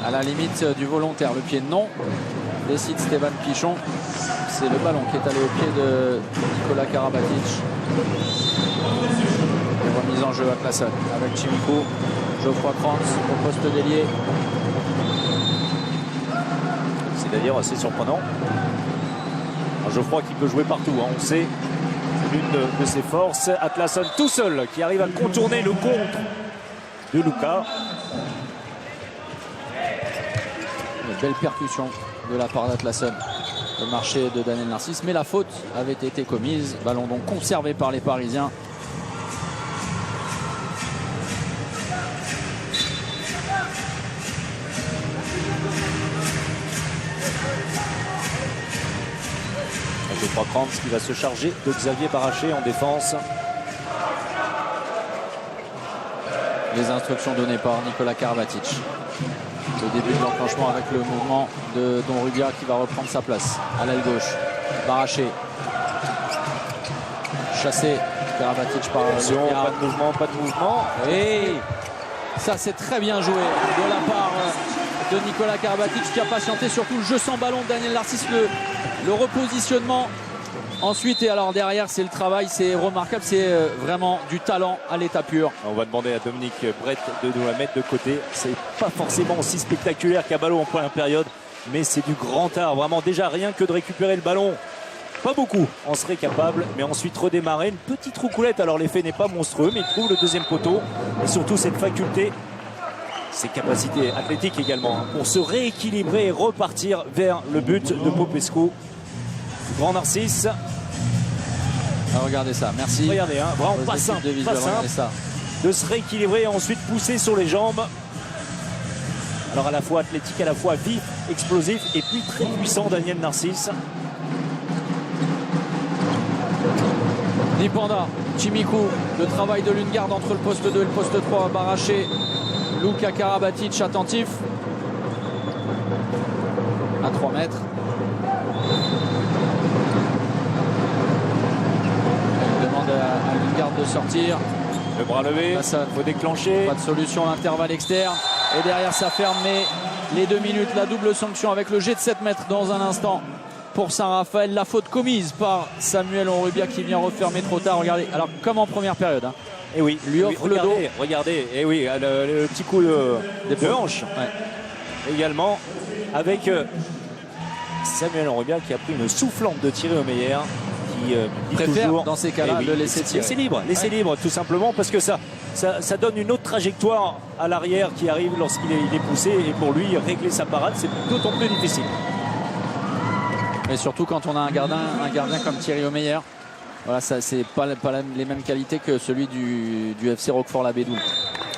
À la limite du volontaire. Le pied non. Décide Stéphane Pichon. C'est le ballon qui est allé au pied de Nikola Karabatic. Remise en jeu à Classen avec Chimikou, Geoffroy Kranz au poste d'ailier. C'est d'ailleurs assez surprenant. Alors Geoffroy qui peut jouer partout, on sait. C'est l'une de ses forces. Atlason tout seul qui arrive à contourner le contre de Luka. Une belle percussion de la part d'Atlason. Le marché de Daniel Narcisse, mais la faute avait été commise. Ballon donc conservé par les Parisiens. Geoffroy Kranz qui va se charger de Xavier Baraché en défense. Les instructions données par Nikola Karabatic. Le début de l'enclenchement avec le mouvement de Don Rubia qui va reprendre sa place à l'aile gauche. Baraché. Chassé Karabatic par Attention, Luka. pas de mouvement, pas de mouvement. Et ça, c'est très bien joué de la part de Nicolas Karabatic qui a patienté, surtout le jeu sans ballon de Daniel Narcisse, le repositionnement. Ensuite, et alors derrière, c'est le travail, c'est remarquable, c'est vraiment du talent à l'état pur. On va demander à Dominique Brett de nous la mettre de côté. C'est pas forcément aussi spectaculaire qu'à ballon en première période, mais c'est du grand art. Vraiment, déjà rien que de récupérer le ballon, pas beaucoup en serait capable, mais ensuite redémarrer. Une petite roucoulette, alors l'effet n'est pas monstrueux, mais il trouve le deuxième poteau. Et surtout cette faculté, ses capacités athlétiques également, pour se rééquilibrer et repartir vers le but de Popescu. Grand Narcisse. Ah, regardez ça, merci. Regardez, hein, vraiment Aux pas équipes simple, de visuel, pas simple regardez ça. de se rééquilibrer et ensuite pousser sur les jambes. Alors à la fois athlétique, à la fois vif, explosif et puis très puissant Daniel Narcisse. Dipanda, Chimiku, le travail de Lundgaard entre le poste 2 et le poste 3, Baraché, Luka Karabatic attentif. À 3 mètres. Il demande à Lundgaard de sortir. Le bras levé, Là, ça- il faut déclencher. Pas de solution à l'intervalle externe. Et derrière, ça ferme. Mais les 2 minutes, la double sanction avec le jet de 7 mètres dans un instant pour Saint-Raphaël. La faute commise par Samuel Onrubia qui vient refermer trop tard. Regardez, alors comme en première période. Hein. Et oui, Lui offre le dos. Regardez, et oui, le petit coup de hanche Ouais. également avec Samuel Onrubia qui a pris une soufflante de Thierry Omeyer. Qui dit Préfère, toujours, dans ces cas-là, eh oui, le laisser tirer. Laissez libre tout simplement parce que ça donne une autre trajectoire à l'arrière qui arrive lorsqu'il est poussé et pour lui régler sa parade c'est d'autant plus difficile. Mais surtout quand on a un gardien comme Thierry Omeyer. Voilà, ça c'est pas les mêmes qualités que celui du FC Roquefort-la-Bédoule.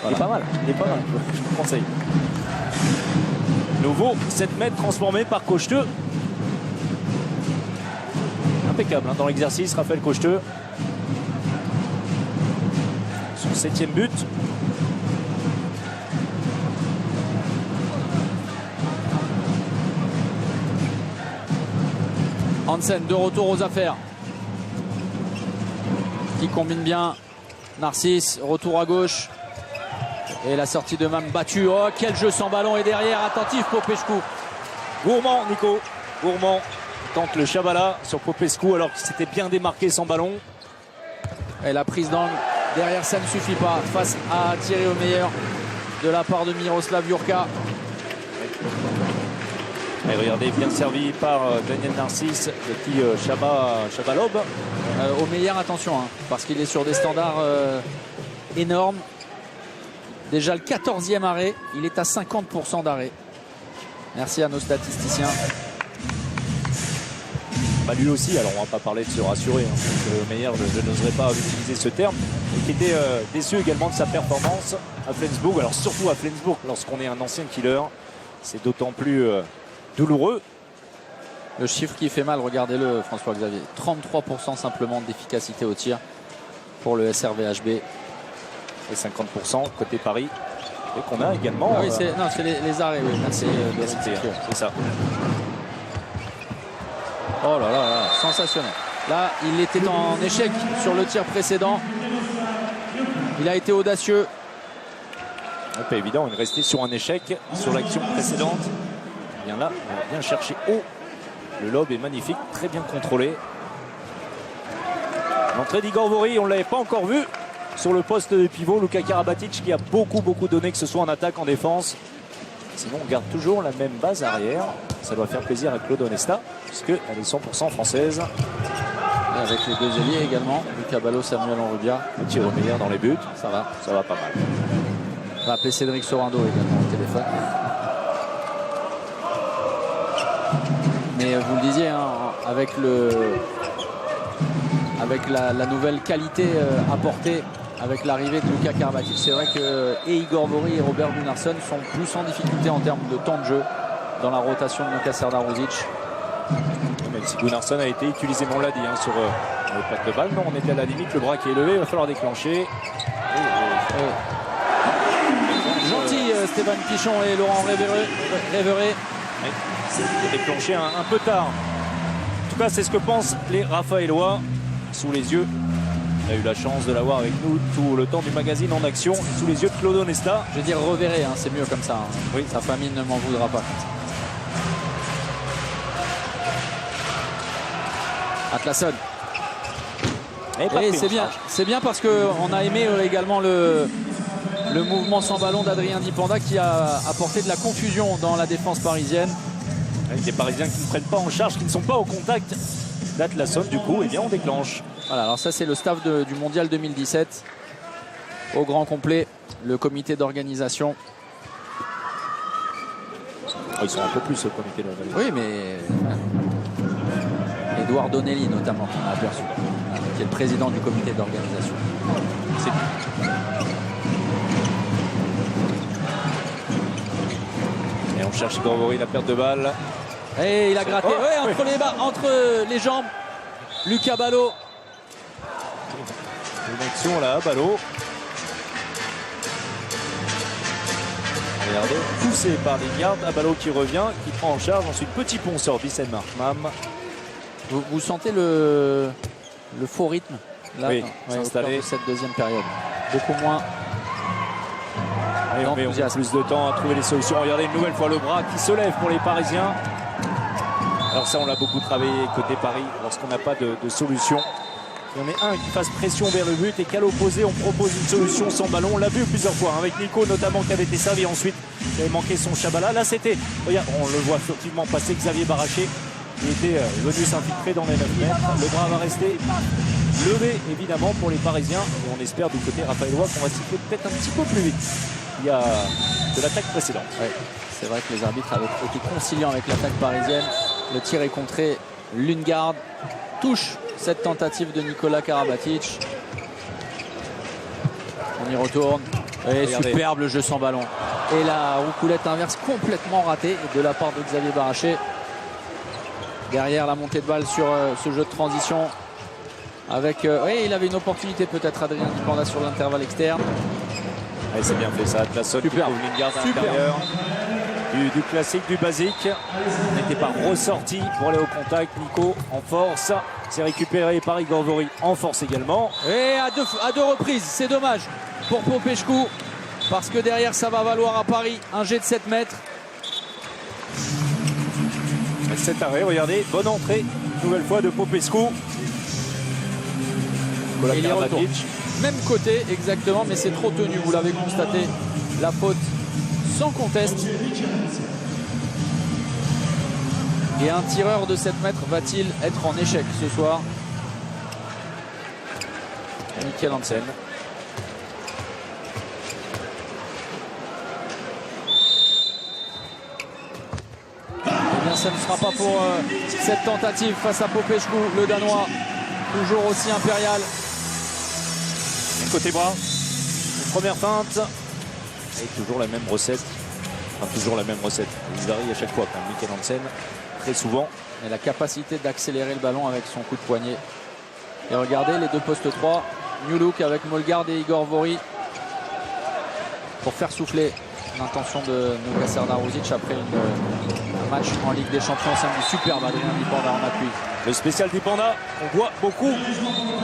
Il est pas mal, je vous conseille. Nouveau 7 mètres transformé par Cocheteux. Impeccable hein, dans l'exercice, Raphaël Cocheteux. Son 7e but. Hansen de retour aux affaires. Qui combine bien. Narcisse, retour à gauche. Et la sortie de Mam battue. Oh, quel jeu sans ballon. Et derrière, attentif Popescu. Gourmand, Nico. Gourmand tente le Chabala sur Popescu alors qu'il s'était bien démarqué sans ballon. Et la prise d'angle. Derrière, ça ne suffit pas. Face à Thierry Omeyer de la part de Miroslav Jurka. Et regardez, bien servi par Daniel Narcisse, le petit Chabalob. Omeyer, attention, hein, parce qu'il est sur des standards énormes. Déjà le 14e arrêt, il est à 50% d'arrêt. Merci à nos statisticiens. Bah lui aussi, alors on va pas parler de se rassurer, hein, parce que Meyer, je n'oserais pas utiliser ce terme, et qui était déçu également de sa performance à Flensburg. Alors surtout à Flensburg, lorsqu'on est un ancien killer, c'est d'autant plus douloureux. Le chiffre qui fait mal, regardez-le François-Xavier. 33% simplement d'efficacité au tir pour le SRVHB. Et 50% côté Paris. Et qu'on a également... Ah oui, c'est les arrêts, oui. Merci de citer, rectifier. c'est ça. Oh là là, là, sensationnel. Là, il était en échec sur le tir précédent. Il a été audacieux. Pas évident, il restait sur un échec sur l'action précédente. Bien là, on va bien chercher haut. Le lob est magnifique, très bien contrôlé. L'entrée d'Igor Vori, on ne l'avait pas encore vu sur le poste de pivot. Luka Karabatic qui a beaucoup donné, que ce soit en attaque, en défense. Sinon, on garde toujours la même base arrière. Ça doit faire plaisir à Claude Onesta, puisqu'elle est 100% française. Et avec les deux ailiers également, Lucas Ballot, Samuel Onrubia. Petit Remeyer dans les buts, Ça va. ça va pas mal. On va appeler Cédric Sorando également au téléphone. Mais vous le disiez, hein, avec la nouvelle qualité apportée avec l'arrivée de Luka Karabatic, c'est vrai que et Igor Vori et Robert Gunnarsson sont plus en difficulté en termes de temps de jeu dans la rotation de Luka Serdaruzic. Même si Gunnarsson a été utilisé, mais on l'a dit, hein, sur le patte de balle. Non, on était à la limite, le bras qui est levé, il va falloir déclencher. Gentil Stéphane Pichon et Laurent Réveret. Il a déclenché un peu tard. En tout cas, c'est ce que pensent les Raphaélois sous les yeux On a eu la chance de l'avoir avec nous tout le temps du magazine en action, sous les yeux de Claude Onesta. Je vais dire reverrez, hein, c'est mieux comme ça. Hein. Oui. Sa famille ne m'en voudra pas comme ça. Atlasson. Et c'est bien parce qu'on a aimé également le mouvement sans ballon d'Adrien Dipanda qui a apporté de la confusion dans la défense parisienne. Avec des Parisiens qui ne prennent pas en charge, qui ne sont pas au contact d'Atlasson, du coup, et bien on déclenche. Voilà, alors ça c'est le staff du Mondial 2017 au grand complet, le comité d'organisation. Oh, ils sont un peu plus au comité d'organisation. Oui, mais Edouard Donnelly notamment qu'on a aperçu, qui est le président du comité d'organisation. C'est Et on cherche Gorvori, la perte de balle. Et il a gratté entre les jambes. Lucas Ballot. Une action là, Ballot. Regardez, poussé par les gardes, à Ballot qui revient, qui prend en charge. Ensuite, petit pont sort Vicent Markman. Vous sentez le faux rythme là, oui, s'installer de cette deuxième période. Beaucoup moins. Et on met plus de temps à trouver les solutions. Regardez une nouvelle fois le bras qui se lève pour les Parisiens. Alors ça, on l'a beaucoup travaillé côté Paris lorsqu'on n'a pas de solution. Il y en a un qui fasse pression vers le but et qu'à l'opposé, on propose une solution sans ballon. On l'a vu plusieurs fois, avec Nico notamment qui avait été servi ensuite. Il avait manqué son Chabala. Là, c'était, regarde, on le voit furtivement passer Xavier Baraché. Il était venu s'infiltrer dans les 9 mètres. Le bras va rester levé, évidemment, pour les Parisiens. Et on espère du côté Raphaëlois qu'on va siffler peut-être un petit peu plus vite. Il y a de l'attaque précédente. Ouais, c'est vrai que les arbitres avaient été conciliants avec l'attaque parisienne. Le tir est contré. Lundgaard touche cette tentative de Nicolas Karabatic. On y retourne. Et superbe le jeu sans ballon. Et la roucoulette inverse complètement ratée de la part de Xavier Baraché. Derrière la montée de balle sur ce jeu de transition. Avec, oui, il avait une opportunité peut-être Adrien Dipanda sur l'intervalle externe. Et c'est bien fait ça, Atlasson qui trouve Lundgaard à l'intérieur. Du classique, du basique. On n'était pas ressorti pour aller au contact. Nico en force. C'est récupéré par Igor Vori en force également. Et à deux reprises, c'est dommage pour Popescu. Parce que derrière, ça va valoir à Paris un jet de 7 mètres. Cet arrêt, regardez, bonne entrée. Nouvelle fois de Popescu. Et il y retourne. Même côté, exactement, mais c'est trop tenu. Vous l'avez constaté. La faute sans conteste. Et un tireur de 7 mètres va-t-il être en échec ce soir? Mikkel Hansen. Eh bien, ça ne sera pas pour cette tentative face à Popescu, le Danois, toujours aussi impérial. Côté bras, une première feinte. Et toujours la même recette. Enfin, toujours la même recette. Il varie à chaque fois quand même, Mikkel Hansen. Très souvent. Et la capacité d'accélérer le ballon avec son coup de poignet. Et regardez les deux postes 3. New look avec Molgaard et Igor Vori. Pour faire souffler l'intention de Noka Serdar-Ruzic après un match en Ligue des Champions samedi. Superbe Adrien Dipanda en appui. Le spécial Dipanda, on voit beaucoup.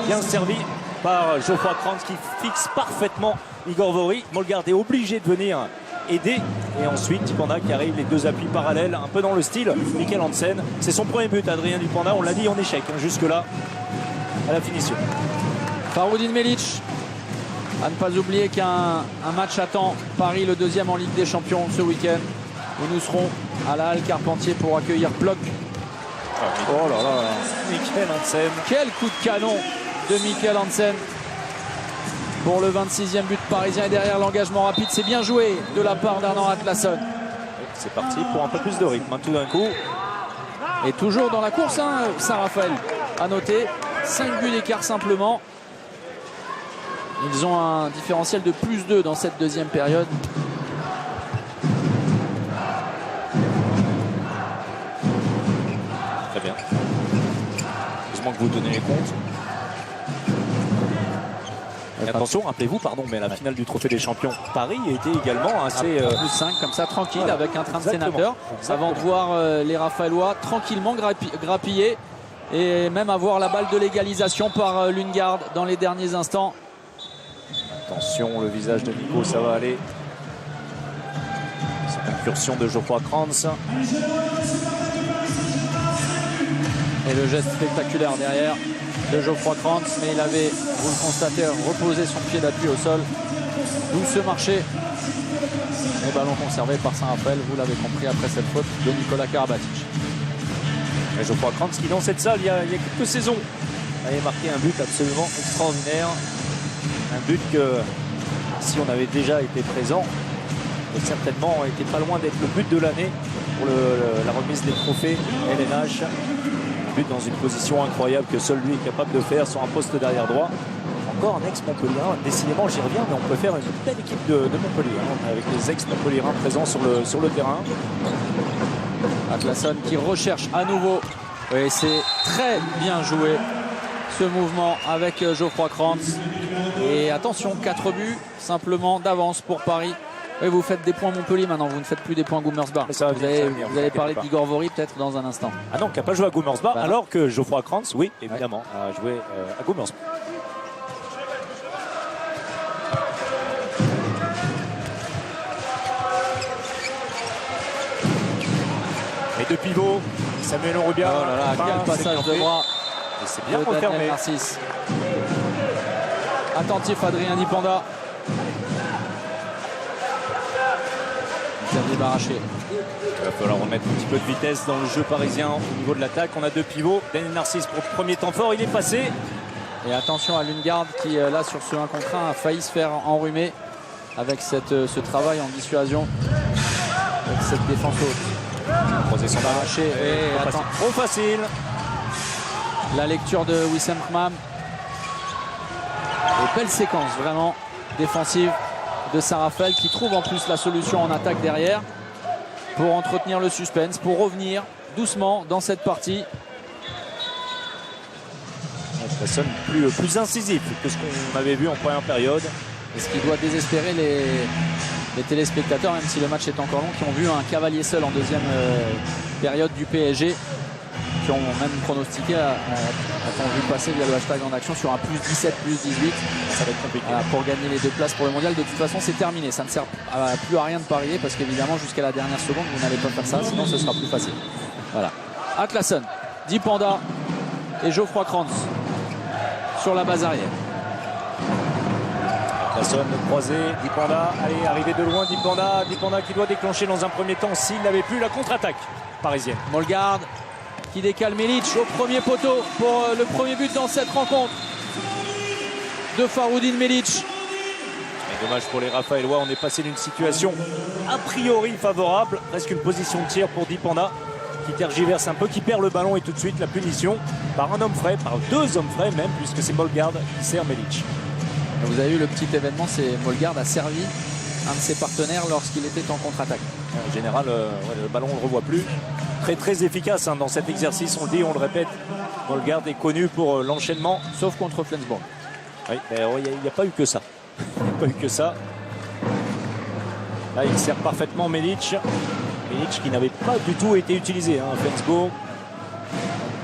Bien servi par Geoffroy Kranz qui fixe parfaitement Igor Vori. Molgaard est obligé de venir aider. Et ensuite Dipanda qui arrive, les deux appuis parallèles, un peu dans le style Mikkel Hansen. C'est son premier but, Adrien Dipanda, on l'a dit en échec jusque-là à la finition. Faroudine Melic. À ne pas oublier qu'un match attend Paris, le deuxième en Ligue des Champions ce week-end, où nous serons à la Halle Carpentier pour accueillir Plock. Oh là là, Mikkel Hansen. Quel coup de canon de Mikkel Hansen pour le 26e but parisien. Et derrière l'engagement rapide, c'est bien joué de la part d'Arnaud Atlasson. C'est parti pour un peu plus de rythme tout d'un coup. Et toujours dans la course, hein, Saint-Raphaël à noter. 5 buts d'écart simplement. Ils ont un différentiel de +2 dans cette deuxième période. Très bien. Heureusement que vous tenez compte. Et attention, rappelez-vous, pardon, mais la finale du Trophée des Champions Paris était également assez... +5 comme ça, tranquille, voilà, avec un train de exactement, sénateur. exactement. Avant de voir les Raphaëlois tranquillement grappiller et même avoir la balle de l'égalisation par Lundgaard dans les derniers instants. Attention, le visage de Nico, ça va aller. Cette incursion de Geoffroy Kranz. Et le geste spectaculaire derrière de Geoffroy Kranz, mais il avait, vous le constatez, reposé son pied d'appui au sol. D'où ce marché. Et ballon conservé par Saint-Raphaël, vous l'avez compris, après cette faute de Nicolas Karabatic. Et Geoffroy Kranz qui, dans cette salle, il y a quelques saisons, avait marqué un but absolument extraordinaire. Un but que, si on avait déjà été présent, certainement n'était pas loin d'être le but de l'année pour la remise des trophées LNH. Un but dans une position incroyable que seul lui est capable de faire sur un poste d'arrière droit. Encore un ex-Montpellierin, décidément j'y reviens, mais on peut faire une belle équipe de Montpellier, hein, avec les ex-Montpelliérains présents sur le terrain. Atlasson qui recherche à nouveau. Oui, c'est très bien joué ce mouvement avec Geoffroy Kranz. Et attention, 4 buts simplement d'avance pour Paris. Oui, vous faites des points Montpellier maintenant, vous ne faites plus des points Gummersbach. Vous allez parler d'Igor Vori peut-être dans un instant. Ah non, qui n'a pas joué à Gummersbach, alors que Geoffroy Kranz, oui, évidemment, a joué à Gummersbach. Et de pivot, Samuel Rubia. Oh là là, quel passage de bras. Et c'est bien refermé. Narcisse. Attentif Adrien Dipanda. Xavier Baraché. Il va falloir remettre un petit peu de vitesse dans le jeu parisien au niveau de l'attaque. On a 2 pivots. Daniel Narcisse pour le premier temps fort, il est passé. Et attention à Lundgaard qui là sur ce 1 contre 1 a failli se faire enrhumer avec ce travail en dissuasion. Avec cette défense haute. Croisé son Baraché. Et attends. Trop facile. La lecture de Wissam Khmam. Et belle séquence vraiment défensive de Saint-Raphaël qui trouve en plus la solution en attaque derrière pour entretenir le suspense, pour revenir doucement dans cette partie. Ça sonne plus incisif que ce qu'on avait vu en première période. Et ce qui doit désespérer les téléspectateurs, même si le match est encore long, qui ont vu un cavalier seul en deuxième période du PSG, qui ont même pronostiqué, a-t-on vu passer via le hashtag en action, sur un plus 17, plus 18. Ça va être compliqué. Pour gagner les 2 places pour le mondial. De toute façon, c'est terminé. Ça ne sert plus à rien de parier parce qu'évidemment, jusqu'à la dernière seconde, vous n'allez pas faire ça, sinon ce sera plus facile. Voilà. Atlasson, Dipanda et Geoffroy Kranz sur la base arrière. Atlasson croisé, Dipanda, allez, arrivé de loin, Dipanda qui doit déclencher dans un premier temps, s'il n'avait plus la contre-attaque parisienne. Molgard qui décale Milic au premier poteau pour le premier but dans cette rencontre de Faroudine Milic. Et dommage pour les Raphaélois, on est passé d'une situation a priori favorable, presque une position de tir pour Dipanda qui tergiverse un peu, qui perd le ballon et tout de suite la punition par un homme frais, par 2 hommes frais même, puisque c'est Molgard qui sert Milic. Vous avez vu le petit événement, c'est Molgard a servi un de ses partenaires lorsqu'il était en contre-attaque. En général, le ballon on ne le revoit plus. Très efficace dans cet exercice, on le dit, on le répète. Molgard est connu pour l'enchaînement. Sauf contre Flensburg. Oui, il n'y a pas eu que ça. Il n'y a pas eu que ça. Là, il sert parfaitement Milic. Milic qui n'avait pas du tout été utilisé. Flensburg,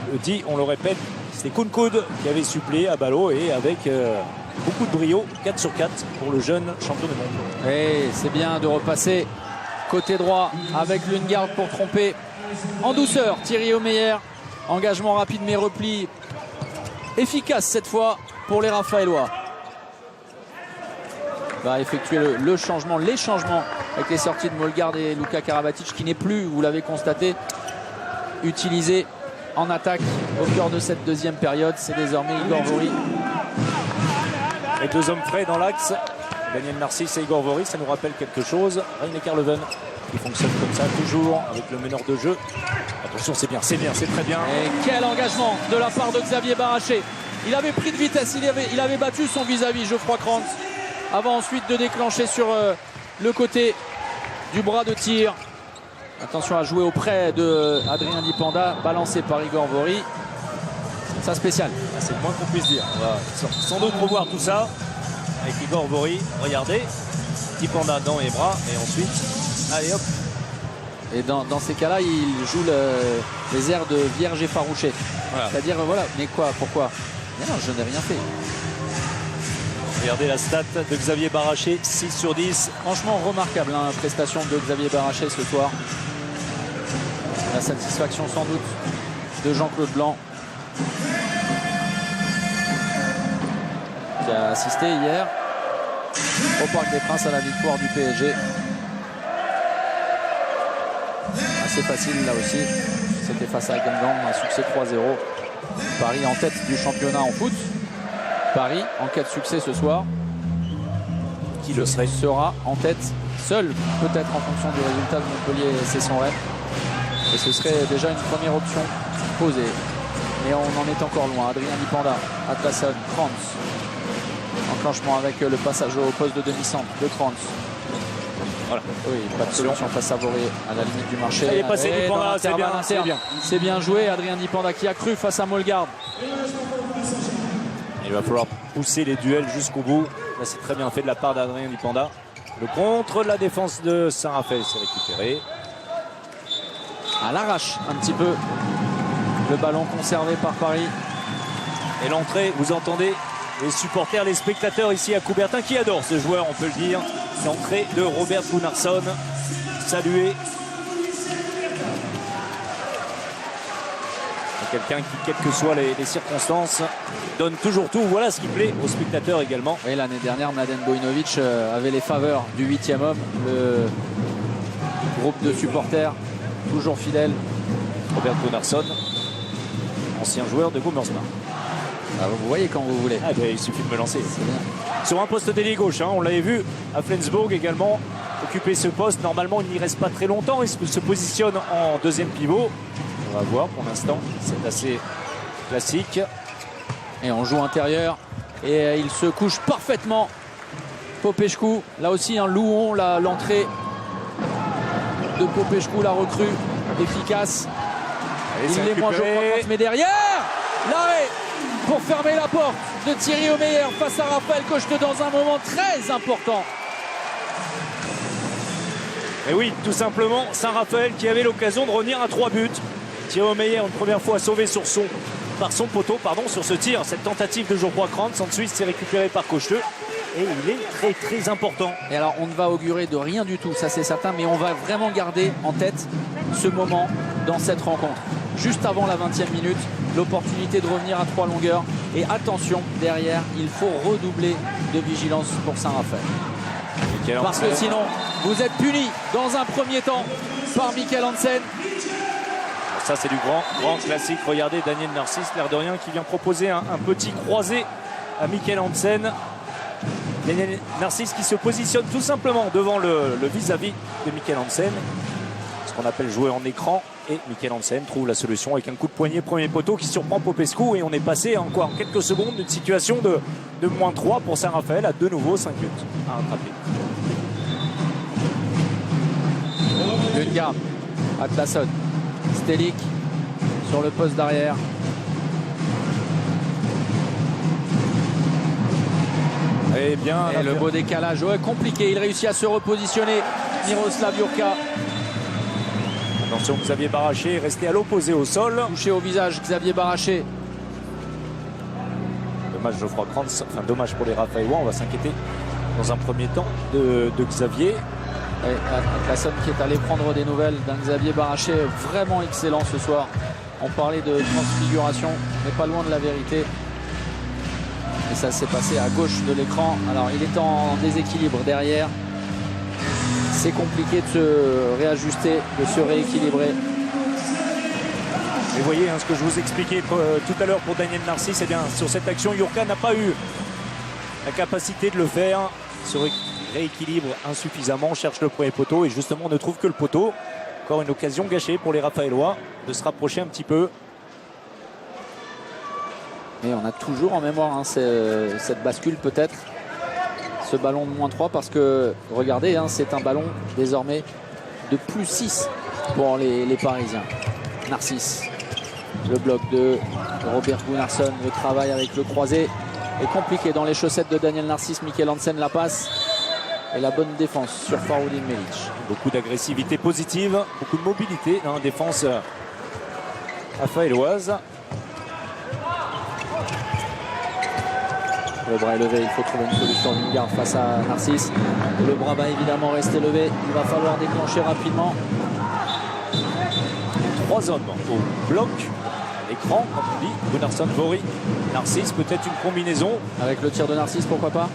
on le dit, on le répète, c'était Kounkoud qui avait suppléé à Ballot et avec beaucoup de brio, 4 sur 4 pour le jeune champion du monde. Et c'est bien de repasser côté droit avec Lundgaard pour tromper en douceur Thierry Omeyer. Engagement rapide mais repli efficace cette fois pour les Raphaélois. Va effectuer les changements avec les sorties de Molgard et Luka Karabatic qui n'est plus, vous l'avez constaté, utilisé en attaque au cœur de cette deuxième période. C'est désormais Igor Vori. Les 2 hommes frais dans l'axe, Daniel Narcisse et Igor Vori, ça nous rappelle quelque chose. Reine Karleven qui fonctionne comme ça toujours avec le meneur de jeu. Attention, c'est bien, c'est très bien. Et quel engagement de la part de Xavier Baraché. Il avait pris de vitesse, il avait battu son vis-à-vis Geoffroy Kranz avant ensuite de déclencher sur le côté du bras de tir. Attention à jouer auprès de Adrien Dipanda, balancé par Igor Vori. Ça spécial. C'est le moins qu'on puisse dire. On va sans doute revoir tout ça avec Igor Vori. Regardez, Dipanda dans les bras et ensuite, allez hop, Et dans ces cas-là, il joue les airs de vierge effarouché. Voilà. C'est-à-dire, voilà, mais quoi, pourquoi? Mais non, je n'ai rien fait. Regardez la stat de Xavier Baraché, 6 sur 10. Franchement, remarquable, hein, prestation de Xavier Baraché ce soir. La satisfaction sans doute de Jean-Claude Blanc, qui a assisté hier au Parc des Princes à la victoire du PSG. Assez facile là aussi. C'était face à Guingamp, un succès 3-0. Paris en tête du championnat en foot. Paris en cas de succès ce soir. Qui le sera en tête seul, peut-être en fonction du résultat de Montpellier, c'est son rêve. Et ce serait déjà une première option posée. Mais on en est encore loin. Adrien Dipanda, Atlasson, Krantz. Enclenchement avec le passage au poste de demi-centre de Krantz. Voilà. Oui, pas de solution face à Boré à la limite du marché. Il est passé Dipanda, c'est bien, c'est bien. C'est bien joué, Adrien Dipanda qui a cru face à Mollegarde. Il va falloir pousser les duels jusqu'au bout. Là, c'est très bien fait de la part d'Adrien Dipanda. Le contre, la défense de Saint-Raphaël s'est récupérée. À l'arrache un petit peu le ballon conservé par Paris. Et l'entrée, vous entendez les supporters, les spectateurs ici à Coubertin qui adorent ce joueur, on peut le dire. L'entrée de Robert Gunnarsson, salué. Quelqu'un qui, quelles que soient les circonstances, donne toujours tout. Voilà ce qui plaît aux spectateurs également. Oui, l'année dernière, Mladen Bojinovic avait les faveurs du 8e homme, le groupe de supporters toujours fidèle. Robert Gunnarsson, ancien joueur de Gummersbach. Ah, vous voyez quand vous voulez. Ah, ben, il suffit de me lancer. C'est bien. Sur un poste d'ailier gauche, hein, on l'avait vu à Flensburg également occuper ce poste. Normalement, il n'y reste pas très longtemps. Il se positionne en deuxième pivot. On va voir pour l'instant, c'est assez classique. Et on joue intérieur. Et il se couche parfaitement. Popescu, là aussi un louon, l'entrée de Popescu, la recrue efficace. Il est moins je mais derrière, l'arrêt pour fermer la porte de Thierry Omeyer face à Raphaël Cocheteau dans un moment très important. Et oui, tout simplement, Saint-Raphaël qui avait l'occasion de revenir à 3 buts. Thierry Omeyer, une première fois sauvé par son poteau, sur ce tir, cette tentative de Geoffroy Krantz. Ensuite, c'est récupéré par Cocheteau. Et il est très très important. Et alors on ne va augurer de rien du tout, ça c'est certain, mais on va vraiment garder en tête ce moment dans cette rencontre. Juste avant la 20e minute, l'opportunité de revenir à 3 longueurs. Et attention, derrière, il faut redoubler de vigilance pour Saint-Raphaël. Parce que sinon, vous êtes puni dans un premier temps par Michael Hansen. Ça, c'est du grand classique. Regardez Daniel Narcisse, l'air de rien, qui vient proposer un petit croisé à Michael Hansen. Daniel Narcisse qui se positionne tout simplement devant le vis-à-vis de Michael Hansen. Ce qu'on appelle jouer en écran. Et Michael Hansen trouve la solution avec un coup de poignet premier poteau qui surprend Popescu. Et on est passé en quelques secondes d'une situation de -3 pour Saint-Raphaël à de nouveau 5 buts à rattraper. Lundgaard, Atlasson, Stelik sur le poste d'arrière. Et bien, et le beau décalage, ouais, compliqué. Il réussit à se repositionner. Miroslav Jurka. Attention, Xavier Baraché est resté à l'opposé au sol. Touché au visage, Xavier Baraché. Dommage Geoffroy Krantz, enfin dommage pour les Raphaélois. On va s'inquiéter dans un premier temps de Xavier. Atlasson qui est allé prendre des nouvelles d'un Xavier Baraché vraiment excellent ce soir. On parlait de transfiguration, mais pas loin de la vérité. Et ça s'est passé à gauche de l'écran. Alors il est en déséquilibre derrière. C'est compliqué de se réajuster, de se rééquilibrer. Et vous voyez ce que je vous expliquais tout à l'heure pour Daniel Narcisse, eh bien, sur cette action, Jurka n'a pas eu la capacité de le faire. Se rééquilibre insuffisamment, on cherche le premier poteau et justement on ne trouve que le poteau. Encore une occasion gâchée pour les Raphaélois de se rapprocher un petit peu. Et on a toujours en mémoire cette bascule peut-être, ce ballon de -3, parce que regardez, c'est un ballon désormais de +6 pour les Parisiens. Narcisse, le bloc de Robert Gunnarsson, le travail avec le croisé est compliqué dans les chaussettes de Daniel Narcisse. Michael Hansen la passe. et la bonne défense sur Faroudin Melic. Beaucoup d'agressivité positive, beaucoup de mobilité dans la défense rafaéloise. Le bras est levé, il faut trouver une solution d'une garde face à Narcisse. Le bras va évidemment rester levé, il va falloir déclencher rapidement. 3 hommes au bloc, à l'écran, comme on dit. Gunnarsson, Vori, Narcisse, peut-être une combinaison. Avec le tir de Narcisse, pourquoi pas?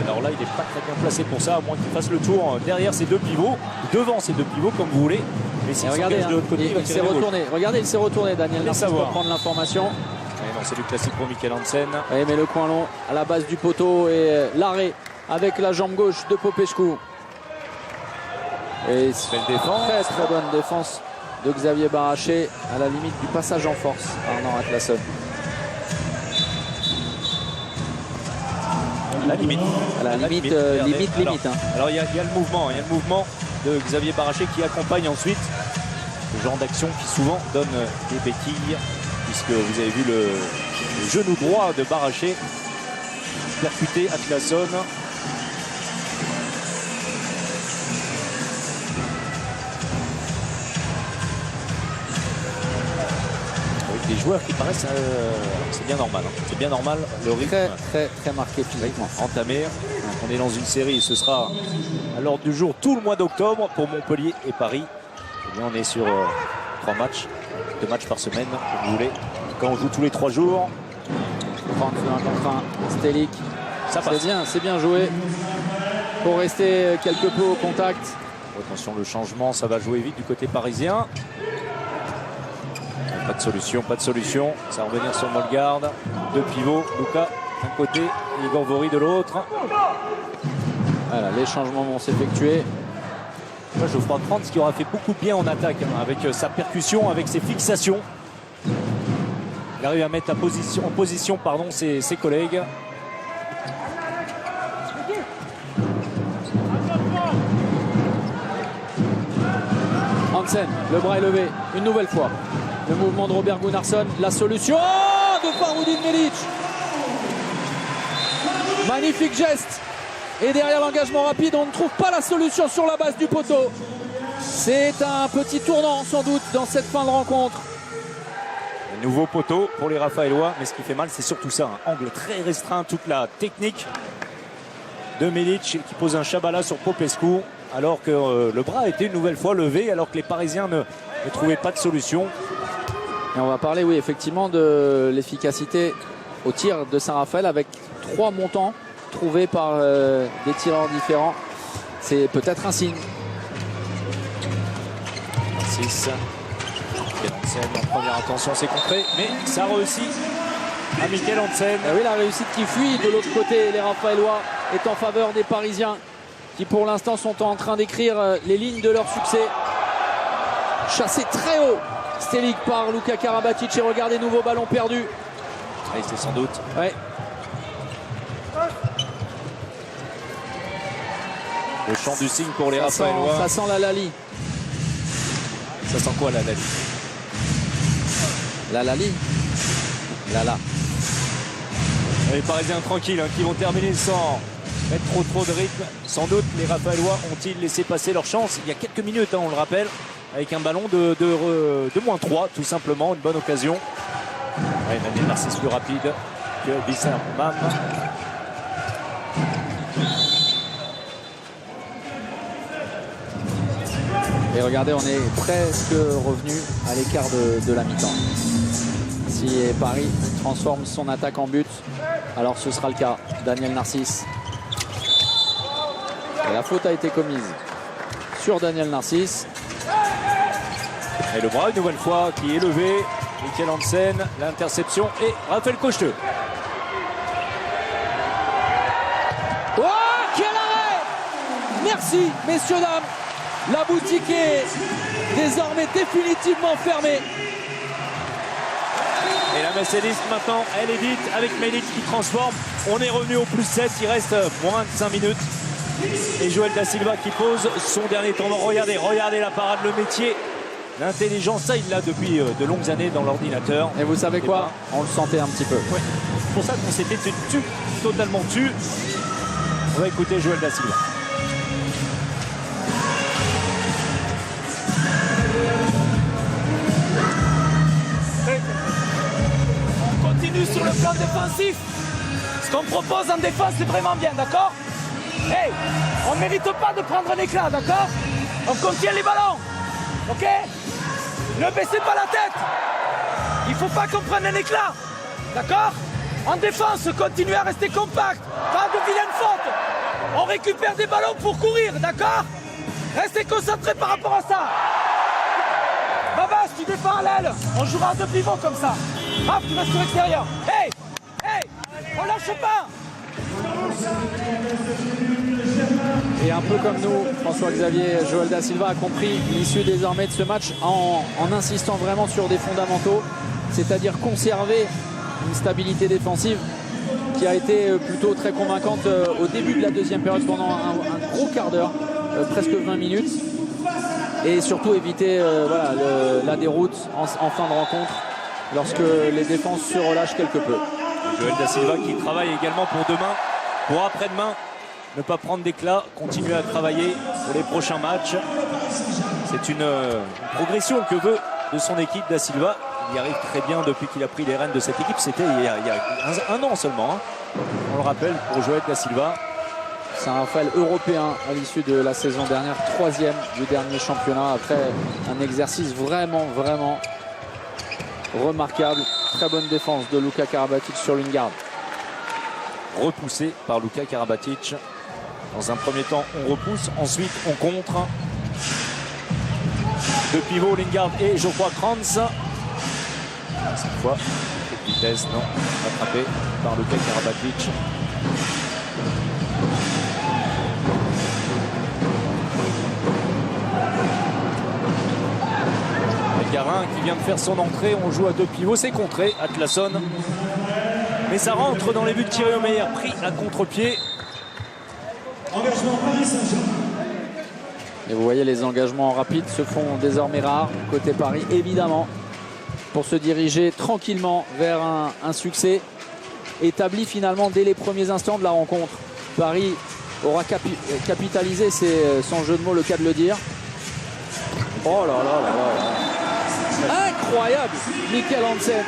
Alors là, il n'est pas très bien placé pour ça, à moins qu'il fasse le tour derrière ces deux pivots, devant ces deux pivots, comme vous voulez. Mais s'il regardez, s'engage de l'autre côté, il s'est retourné. Regardez, il s'est retourné, Daniel Narcisse, pour prendre l'information. Non, c'est du classique pour Michael Hansen. Oui, mais le coin long à la base du poteau et l'arrêt avec la jambe gauche de Popescu. Et Belle défense. Très très bonne défense de Xavier Baraché à la limite du passage en force. Arnaud Atlasson. À la limite. À la limite, limite. Alors il y a le mouvement de Xavier Baraché qui accompagne ensuite ce genre d'action qui souvent donne des béquilles, puisque vous avez vu le genou droit de Baraché percuter Atlasson. Avec des joueurs qui paraissent, c'est bien normal. C'est bien normal, le rythme Très marqué physiquement. entamé. On est dans une série, ce sera à l'ordre du jour tout le mois d'octobre pour Montpellier et Paris. Et bien, on est sur 3 matchs, 2 matchs par semaine, comme vous voulez. Quand on joue tous les 3 jours, 31 contre 1, Stelik. ça passe. C'est bien joué. Pour rester quelque peu au contact. Attention, le changement, ça va jouer vite du côté parisien. Pas de solution. Ça va revenir sur Mollegarde. 2 pivots, Luka d'un côté, Igor Vori de l'autre. Voilà, les changements vont s'effectuer. Moi, Geoffroy Krantz qui aura fait beaucoup de bien en attaque, avec sa percussion, avec ses fixations. Il arrive à mettre en position ses collègues. Hansen, le bras est levé, une nouvelle fois. Le mouvement de Robert Gunnarsson, la solution de Faroudin Melic. Magnifique geste. Et derrière l'engagement rapide, on ne trouve pas la solution sur la base du poteau. C'est un petit tournant sans doute dans cette fin de rencontre. Un nouveau poteau pour les Rafaélois, mais ce qui fait mal, c'est surtout ça. Un angle très restreint, toute la technique de Melic qui pose un Chabala sur Popescu, alors que le bras a été une nouvelle fois levé, alors que les Parisiens ne trouvaient pas de solution. Et on va parler, oui, effectivement, de l'efficacité au tir de Saint-Raphaël avec 3 montants trouvés par des tireurs différents. C'est peut-être un signe. 6. En première intention, c'est contré, mais ça réussit à Michael Hansen. Et oui, la réussite qui fuit de l'autre côté, les Rafaélois, est en faveur des Parisiens qui pour l'instant sont en train d'écrire les lignes de leur succès. Chassé très haut, Stelik par Luka Karabatic, et regardez, nouveau ballon perdu. Oui, c'est sans doute. Ouais. Le chant du signe pour les Ça Rafaélois. sent la Lali. Ça sent quoi la Lali? La Lali. Lala. Les Parisiens tranquilles qui vont terminer sans mettre trop de rythme. Sans doute les Rafaélois ont-ils laissé passer leur chance il y a quelques minutes, on le rappelle, avec un ballon de -3 tout simplement, une bonne occasion. Ouais, Daniel Narcisse plus rapide que Bissam Mam. Et regardez, on est presque revenu à l'écart de la mi-temps. Si Paris transforme son attaque en but, alors ce sera le cas. Daniel Narcisse. Et la faute a été commise sur Daniel Narcisse. Et le bras une nouvelle fois qui est levé. Michael Hansen, l'interception et Raphaël Cocheteux. Oh, quel arrêt! Merci, messieurs, dames. La boutique est désormais définitivement fermée. Et la messe est liste maintenant, elle est dite avec Melic qui transforme. On est revenu au +7, il reste moins de 5 minutes. Et Joël Da Silva qui pose son dernier tournant. Regardez la parade, le métier, l'intelligence, ça il l'a depuis de longues années dans l'ordinateur. Et vous savez quoi? On le sentait un petit peu. Ouais. C'est pour ça qu'on s'était totalement tu. On va écouter Joël Da Silva. plus sur le plan défensif. Ce qu'on propose en défense, c'est vraiment bien, d'accord? Hey, on ne mérite pas de prendre un éclat, d'accord? On contient les ballons, ok? Ne baissez pas la tête. Il ne faut pas qu'on prenne un éclat, d'accord? En défense, continuez à rester compact, pas de vilaines fautes. On récupère des ballons pour courir, d'accord? Restez concentrés par rapport à ça. Babas, tu défends à l'aile. On jouera à 2 pivots comme ça. Raph, tu restes sur l'extérieur. Hey, hey, on lâche pas. Et un peu comme nous, François-Xavier, Joël Da Silva a compris l'issue désormais de ce match en insistant vraiment sur des fondamentaux, c'est-à-dire conserver une stabilité défensive qui a été plutôt très convaincante au début de la deuxième période pendant un gros quart d'heure, presque 20 minutes, et surtout éviter voilà, la déroute en fin de rencontre lorsque les défenses se relâchent quelque peu. Joël Da Silva qui travaille également pour demain, pour après-demain. Ne pas prendre d'éclat, continuer à travailler pour les prochains matchs. C'est une progression que veut de son équipe Da Silva. Il y arrive très bien depuis qu'il a pris les rênes de cette équipe. C'était il y a un an seulement, hein. On le rappelle, pour Joël Da Silva. Saint-Raphaël européen à l'issue de la saison dernière, 3e du dernier championnat, après un exercice vraiment remarquable. Très bonne défense de Luka Karabatic sur Lingard. Repoussé par Luka Karabatic. Dans un premier temps, on repousse, ensuite on contre. 2 pivots, Lingard et Geoffroy Kranz. Cette fois, vitesse, non, rattrapé par Luka Karabatic. Garin qui vient de faire son entrée, on joue à 2 pivots, c'est contré, Atlasson. Mais ça rentre dans les buts de Thierry Omeyer, pris à contre-pied. Engagement Paris Saint-Germain. Et vous voyez, les engagements rapides se font désormais rares côté Paris, évidemment, pour se diriger tranquillement vers un succès établi finalement dès les premiers instants de la rencontre. Paris aura capitalisé, c'est sans jeu de mots le cas de le dire. Oh là là là là. Incroyable, Mikkel Hansen.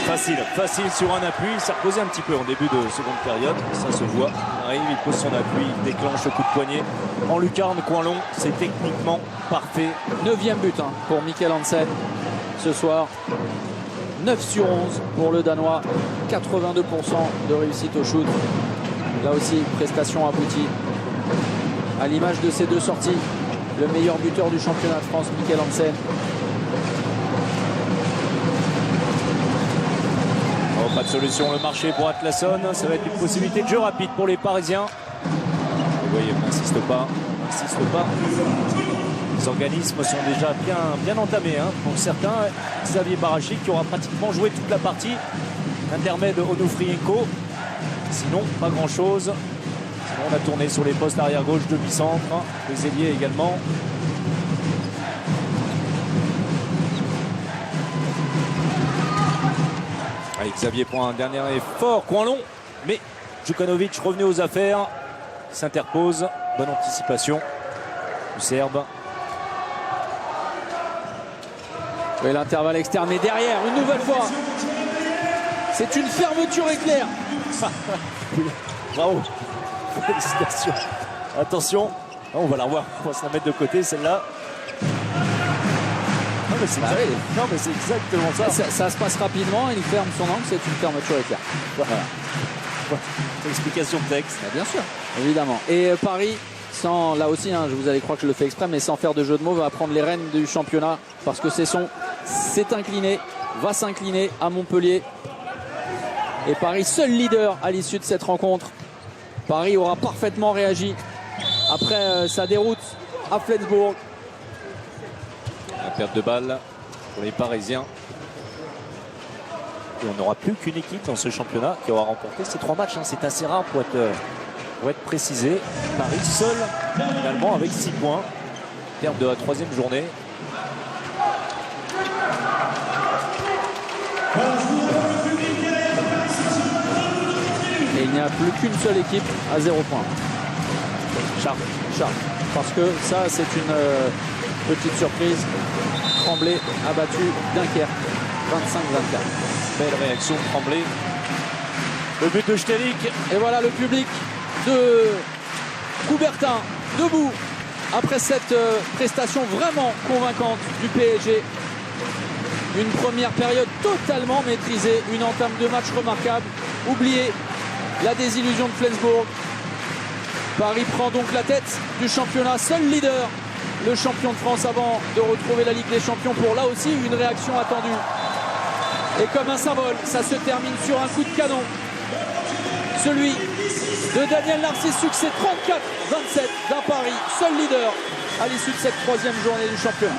Facile sur un appui. Il s'est reposé un petit peu en début de seconde période. Ça se voit. Il arrive, il pose son appui, il déclenche le coup de poignet. En lucarne, coin long, c'est techniquement parfait. 9e but pour Mikkel Hansen ce soir. 9 sur 11 pour le Danois. 82% de réussite au shoot. Là aussi, prestation aboutie. À l'image de ces 2 sorties, le meilleur buteur du championnat de France, Mikkel Hansen. Oh, pas de solution, le marché pour Atlasson. Ça va être une possibilité de jeu rapide pour les Parisiens. Vous voyez, on n'insiste pas. Les organismes sont déjà bien entamés. Pour certains, Xavier Barachi qui aura pratiquement joué toute la partie. Intermède Onufrienko. Sinon, pas grand-chose. On a tourné sur les postes arrière-gauche, demi-centre, les ailiers également. Allez, Xavier prend un dernier effort, coin long, mais Djukanovic revenu aux affaires, s'interpose, bonne anticipation du Serbe. Et l'intervalle externe, mais derrière, une nouvelle fois, c'est une fermeture éclair. Bravo. Félicitations. Attention, on va la revoir, on va se la mettre de côté celle-là. Non mais c'est exactement ça. Ça se passe rapidement, il ferme son angle, c'est une fermeture éclair. Voilà. Explication de texte. Bien sûr, évidemment. Et Paris, sans, là aussi, je vous allez croire que je le fais exprès, mais sans faire de jeu de mots, va prendre les rênes du championnat parce que s'est incliné, va s'incliner à Montpellier. Et Paris, seul leader à l'issue de cette rencontre. Paris aura parfaitement réagi après sa déroute à Flensburg. La perte de balle pour les Parisiens. Et on n'aura plus qu'une équipe dans ce championnat qui aura remporté ces 3 matchs. C'est assez rare pour être précisé. Paris seul, finalement, avec 6 points. Terme de la 3e journée. Et il n'y a plus qu'une seule équipe à 0 points. Charles. Parce que ça, c'est une petite surprise. Tremblay a battu Dunkerque 25-24. Belle réaction de Tremblay. Le but de Stelik. Et voilà le public de Coubertin debout après cette prestation vraiment convaincante du PSG. Une première période totalement maîtrisée, une entame de match remarquable. Oubliez la désillusion de Flensburg. Paris prend donc la tête du championnat, seul leader, le champion de France avant de retrouver la Ligue des Champions pour là aussi une réaction attendue. Et comme un symbole, ça se termine sur un coup de canon. Celui de Daniel Narcisse, succès 34-27 d'un Paris, seul leader à l'issue de cette 3e journée du championnat.